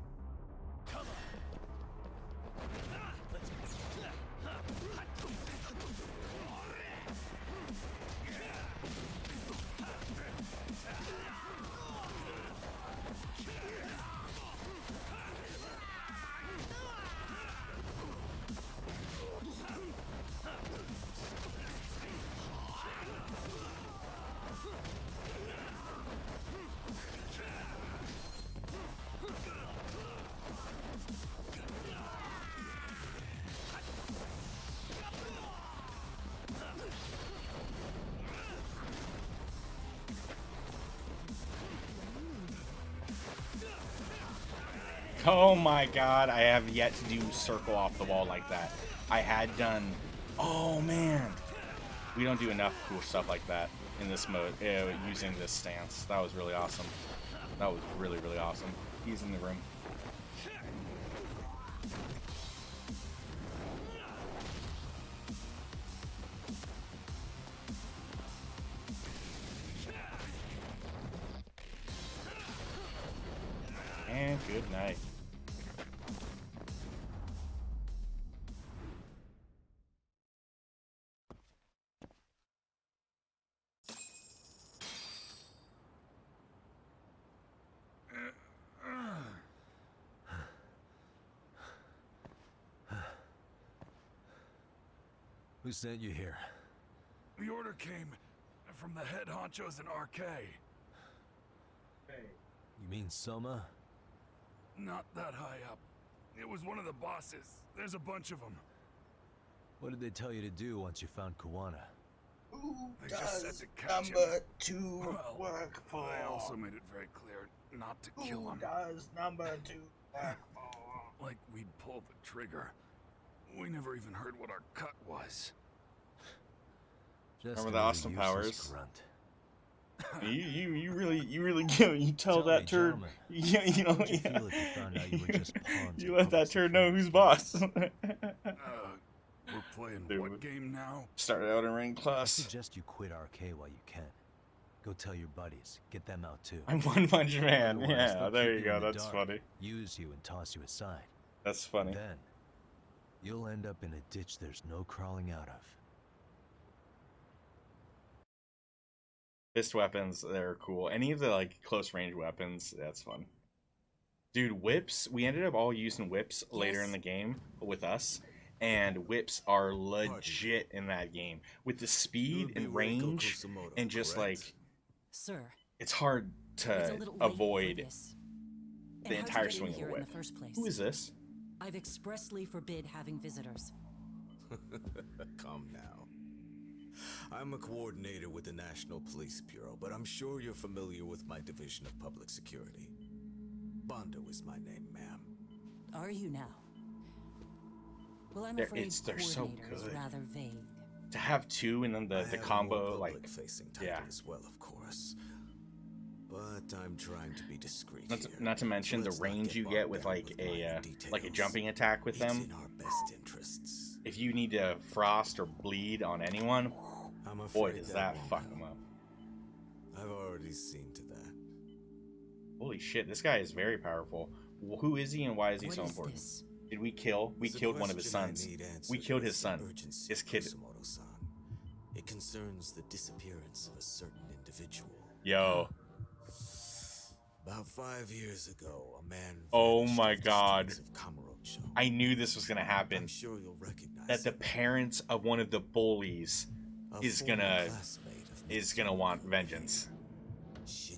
S1: Oh my god, I have yet to do circle off the wall like that. I had done... Oh man! We don't do enough cool stuff like that in this mode, using this stance. That was really awesome. That was really, really awesome. He's in the room. And good night.
S3: Who sent you here?
S13: The order came from the head honchos in RK.
S3: You mean Soma?
S13: Not that high up. It was one of the bosses. There's a bunch of them.
S3: What did they tell you to do once you found Kuwana?
S13: They just said to catch
S6: number
S13: him.
S6: 2
S13: Well,
S6: work for?
S13: I also made it very clear not to kill
S6: Who
S13: him.
S6: does number 2 work for?
S13: Like we'd pulled the trigger. We never even heard what our cut was.
S3: Just
S1: Remember the
S3: another
S1: Austin
S3: useless
S1: Powers?
S3: grunt.
S1: You really you tell that
S3: me,
S1: turd,
S3: gentlemen,
S1: you know,
S3: how'd you feel if you found out you were just pawns
S1: you
S3: in
S1: let that
S3: public
S1: turd know who's boss.
S13: We're playing
S1: Dude.
S13: what game now?
S1: Started out in Ring
S3: I
S1: Plus.
S3: suggest you quit RK while you can. Go tell your buddies. Get them out too.
S1: I'm One Punch Man.
S3: Otherwise,
S1: Yeah,
S3: they'll
S1: there
S3: keep
S1: you
S3: in
S1: go.
S3: the
S1: That's
S3: dark,
S1: funny.
S3: Use you and toss you aside.
S1: That's funny.
S3: Then, you'll end up in a ditch there's no crawling out of.
S1: Fist weapons, they're cool. Any of the like close range weapons, that's fun. Dude, whips, we ended up all using whips later in the game with us. And whips are legit in that game. With the speed and range and just like,
S18: Sir,
S1: it's hard
S18: it's a
S1: to
S18: little late for
S1: avoid
S18: this.
S1: the
S18: And how'd you
S1: entire
S18: get in
S1: swing of a
S18: here in
S1: whip.
S18: the first place?
S1: Who is this?
S18: I've expressly forbid having visitors.
S12: Calm now. I'm a coordinator with the National Police Bureau, but I'm sure you're familiar with my Division of Public Security. Bondo is my name, ma'am.
S18: Are you now? Well, I'm
S1: They're-
S18: afraid
S1: they're so
S18: coordinator is
S1: good.
S18: rather vague.
S1: To have two and then
S12: I
S1: the
S12: have a
S1: combo,
S12: more
S1: like,
S12: public-facing title
S1: yeah.
S12: as well, of course. But I'm trying to be discreet
S1: Not to mention the
S12: let's not
S1: range
S12: get
S1: you
S12: bogged
S1: get with
S12: down
S1: like
S12: with
S1: a
S12: minor
S1: like a
S12: details.
S1: jumping attack with
S12: It's
S1: them.
S12: in our best interests.
S1: If you need to frost or bleed on anyone,
S12: I'm
S1: boy,
S12: afraid
S1: does
S12: that
S1: that
S12: won't
S1: fuck them up.
S12: I've already seen to that.
S1: Holy shit, this guy is very powerful. Who is he and why is he so important? Did we kill? We
S12: It's a
S1: killed one of his
S12: question I
S1: sons.
S12: need answered
S1: We killed
S12: with
S1: his son.
S12: urgency,
S1: His kid.
S12: Kusumoto-san. It concerns the disappearance of a certain individual.
S1: Yo.
S12: About 5 years ago, a man
S1: Oh my god.
S12: of Kamurocho.
S1: I knew this was gonna happen.
S12: I'm sure you'll recognize
S1: That the parents of one of the bullies is gonna want vengeance.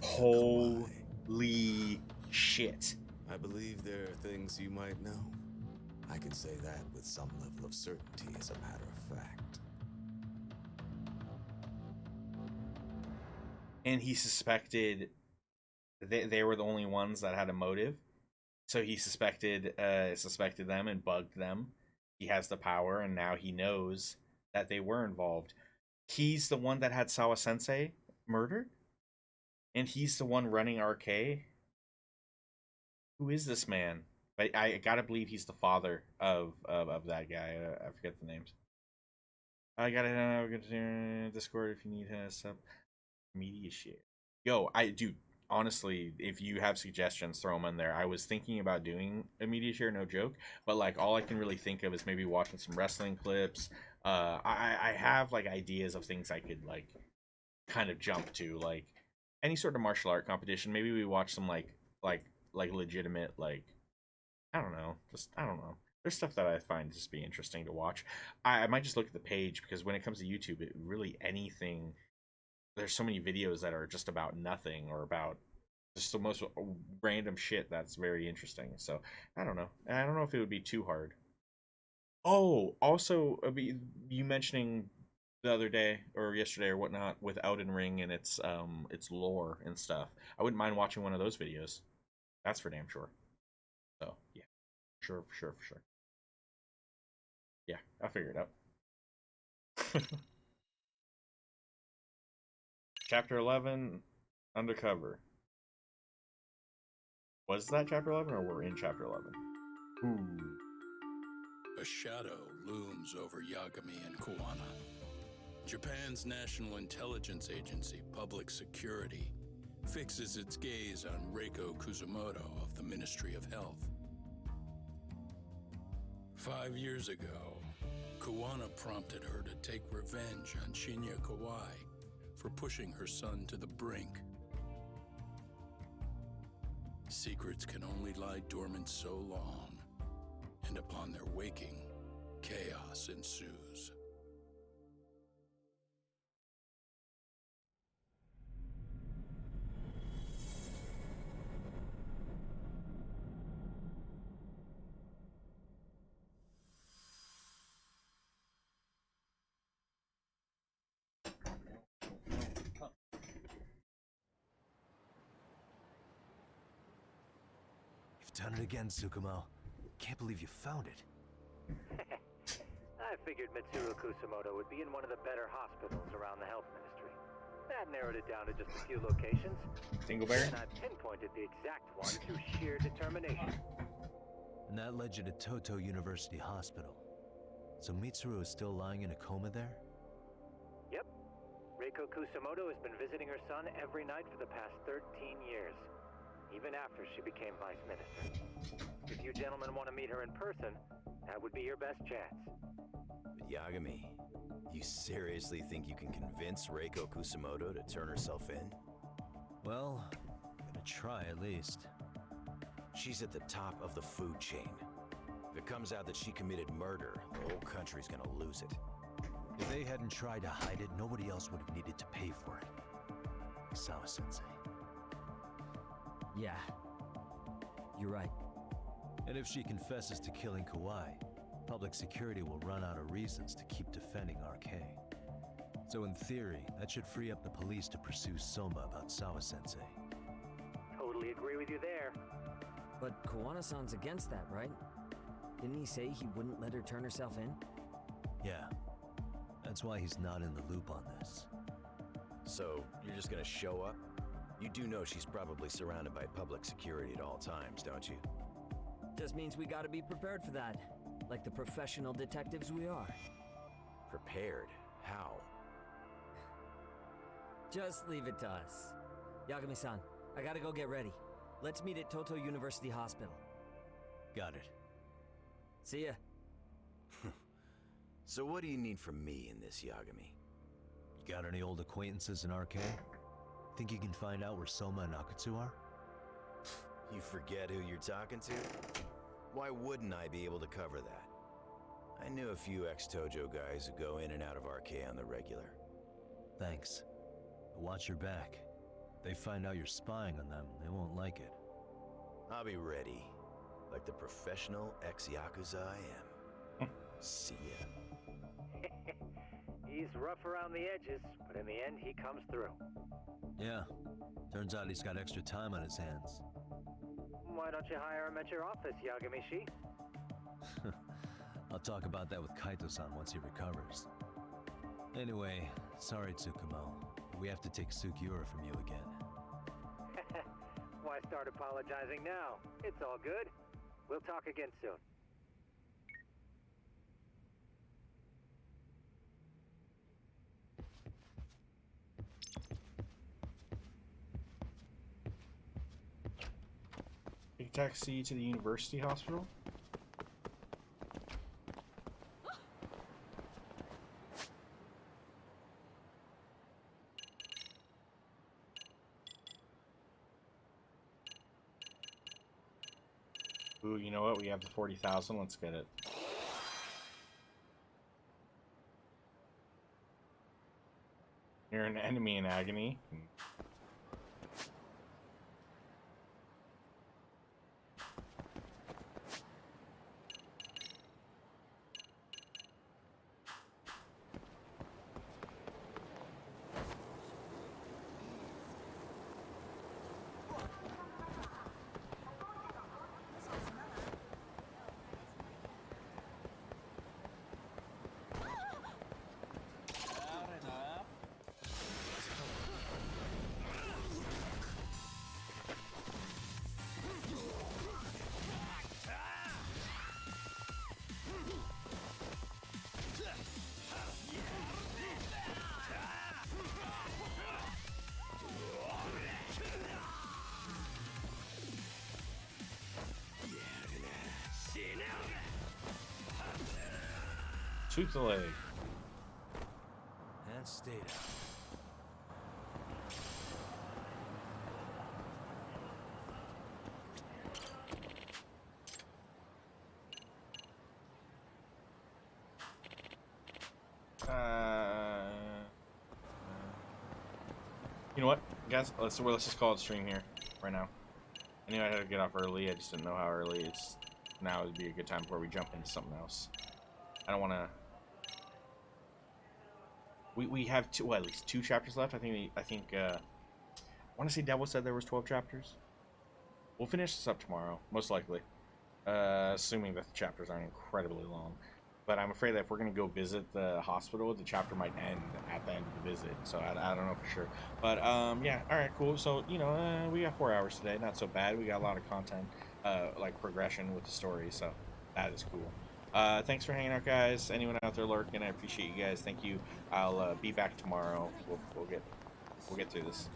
S1: Holy shit.
S12: I believe there are things you might know. I can say that with some level of certainty as a matter of fact.
S1: And he suspected they were the only ones that had a motive. So he suspected them and bugged them. He has the power, and now he knows that they were involved. He's the one that had Sawa Sensei murdered? And he's the one running RK? Who is this man? But I gotta believe he's the father of that guy. I forget the names. I gotta go to Discord if you need sub media share. Yo, dude, honestly, if you have suggestions, throw them in there. I was thinking about doing a media share, no joke, but like all I can really think of is maybe watching some wrestling clips. I have like ideas of things I could like kind of jump to, like any sort of martial art competition. Maybe we watch some like legitimate, like I don't know. There's stuff that I find just be interesting to watch. I might just look at the page, because when it comes to YouTube, it really anything. There's so many videos that are just about nothing, or about just the most random shit that's very interesting. So I don't know. I don't know if it would be too hard. Oh, also, you mentioning the other day or yesterday or whatnot with Elden Ring and its lore and stuff. I wouldn't mind watching one of those videos. That's for damn sure. So yeah, for sure. Yeah, I'll figure it out. Chapter 11, Undercover. Was that Chapter 11, or we're in Chapter 11? Ooh.
S4: A shadow looms over Yagami and Koana. Japan's National Intelligence Agency, Public Security, fixes its gaze on Reiko Kusumoto of the Ministry of Health. 5 years ago, Koana prompted her to take revenge on Shinya Kawai for pushing her son to the brink. Secrets can only lie dormant so long, and upon their waking, chaos ensues.
S3: Done it again, Tsukumo. Can't believe you found it.
S7: I figured Mitsuru Kusumoto would be in one of the better hospitals around the health ministry. That narrowed it down to just a few locations.
S1: Dingleberry?
S7: And I pinpointed the exact one through sheer determination.
S3: And that led you to Toto University Hospital. So Mitsuru is still lying in a coma there?
S7: Yep. Reiko Kusamoto has been visiting her son every night for the past 13 years, even after she became vice minister. If you gentlemen want to meet her in person, that would be your best chance.
S21: But Yagami, you seriously think you can convince Reiko Kusamoto to turn herself in?
S3: Well, I'm gonna try at least.
S21: She's at the top of the food chain. If it comes out that she committed murder, the whole country's gonna lose it.
S3: If they hadn't tried to hide it, nobody else would have needed to pay for it. Sawa-sensei.
S8: Yeah. You're right.
S3: And if she confesses to killing Kawhi, public security will run out of reasons to keep defending RK. So in theory, that should free up the police to pursue Soma about Sawa-sensei.
S7: Totally agree with you there.
S8: But Kawana-san's against that, right? Didn't he say he wouldn't let her turn herself in?
S3: Yeah. That's why he's not in the loop on this.
S21: So, you're just gonna show up? You do know she's probably surrounded by public security at all times, don't you?
S8: Just means we gotta be prepared for that. Like the professional detectives we are.
S21: Prepared? How?
S8: Just leave it to us. Yagami-san, I gotta go get ready. Let's meet at Toto University Hospital.
S3: Got it.
S8: See ya.
S21: So what do you need from me in this, Yagami?
S3: You got any old acquaintances in RK? Think you can find out where Soma and Akutsu are?
S21: You forget who you're talking to? Why wouldn't I be able to cover that? I knew a few ex-Tojo guys who go in and out of RK on the regular.
S3: Thanks. But watch your back. If they find out you're spying on them, they won't like it.
S21: I'll be ready. Like the professional ex-Yakuza I am. See ya.
S7: He's rough around the edges, but in the end, he comes through.
S3: Yeah. Turns out he's got extra time on his hands.
S7: Why don't you hire him at your office, Yagami-shi?
S3: I'll talk about that with Kaito-san once he recovers. Anyway, sorry Tsukumo. We have to take Sukiura from you again.
S7: Why start apologizing now? It's all good. We'll talk again soon.
S1: Take a taxi to the university hospital. Ooh, you know what? We have the 40,000. Let's get it. You're an enemy in agony. Shoot the leg.
S3: And stay down.
S1: You know what, guys? Let's just call it stream here right now. I knew I had to get off early. I just didn't know how early. It's now would be a good time before we jump into something else. I don't want to. We have at least 2 chapters left. I want to say Devil said there was 12 chapters. We'll finish this up tomorrow, most likely, assuming that the chapters aren't incredibly long. But I'm afraid that if we're going to go visit the hospital, the chapter might end at the end of the visit. So I don't know for sure. But yeah, all right, cool. So we got 4 hours today. Not so bad. We got a lot of content, like progression with the story. So that is cool. Thanks for hanging out, guys. Anyone out there lurking, I appreciate you guys. Thank you. I'll be back tomorrow. We'll get through this.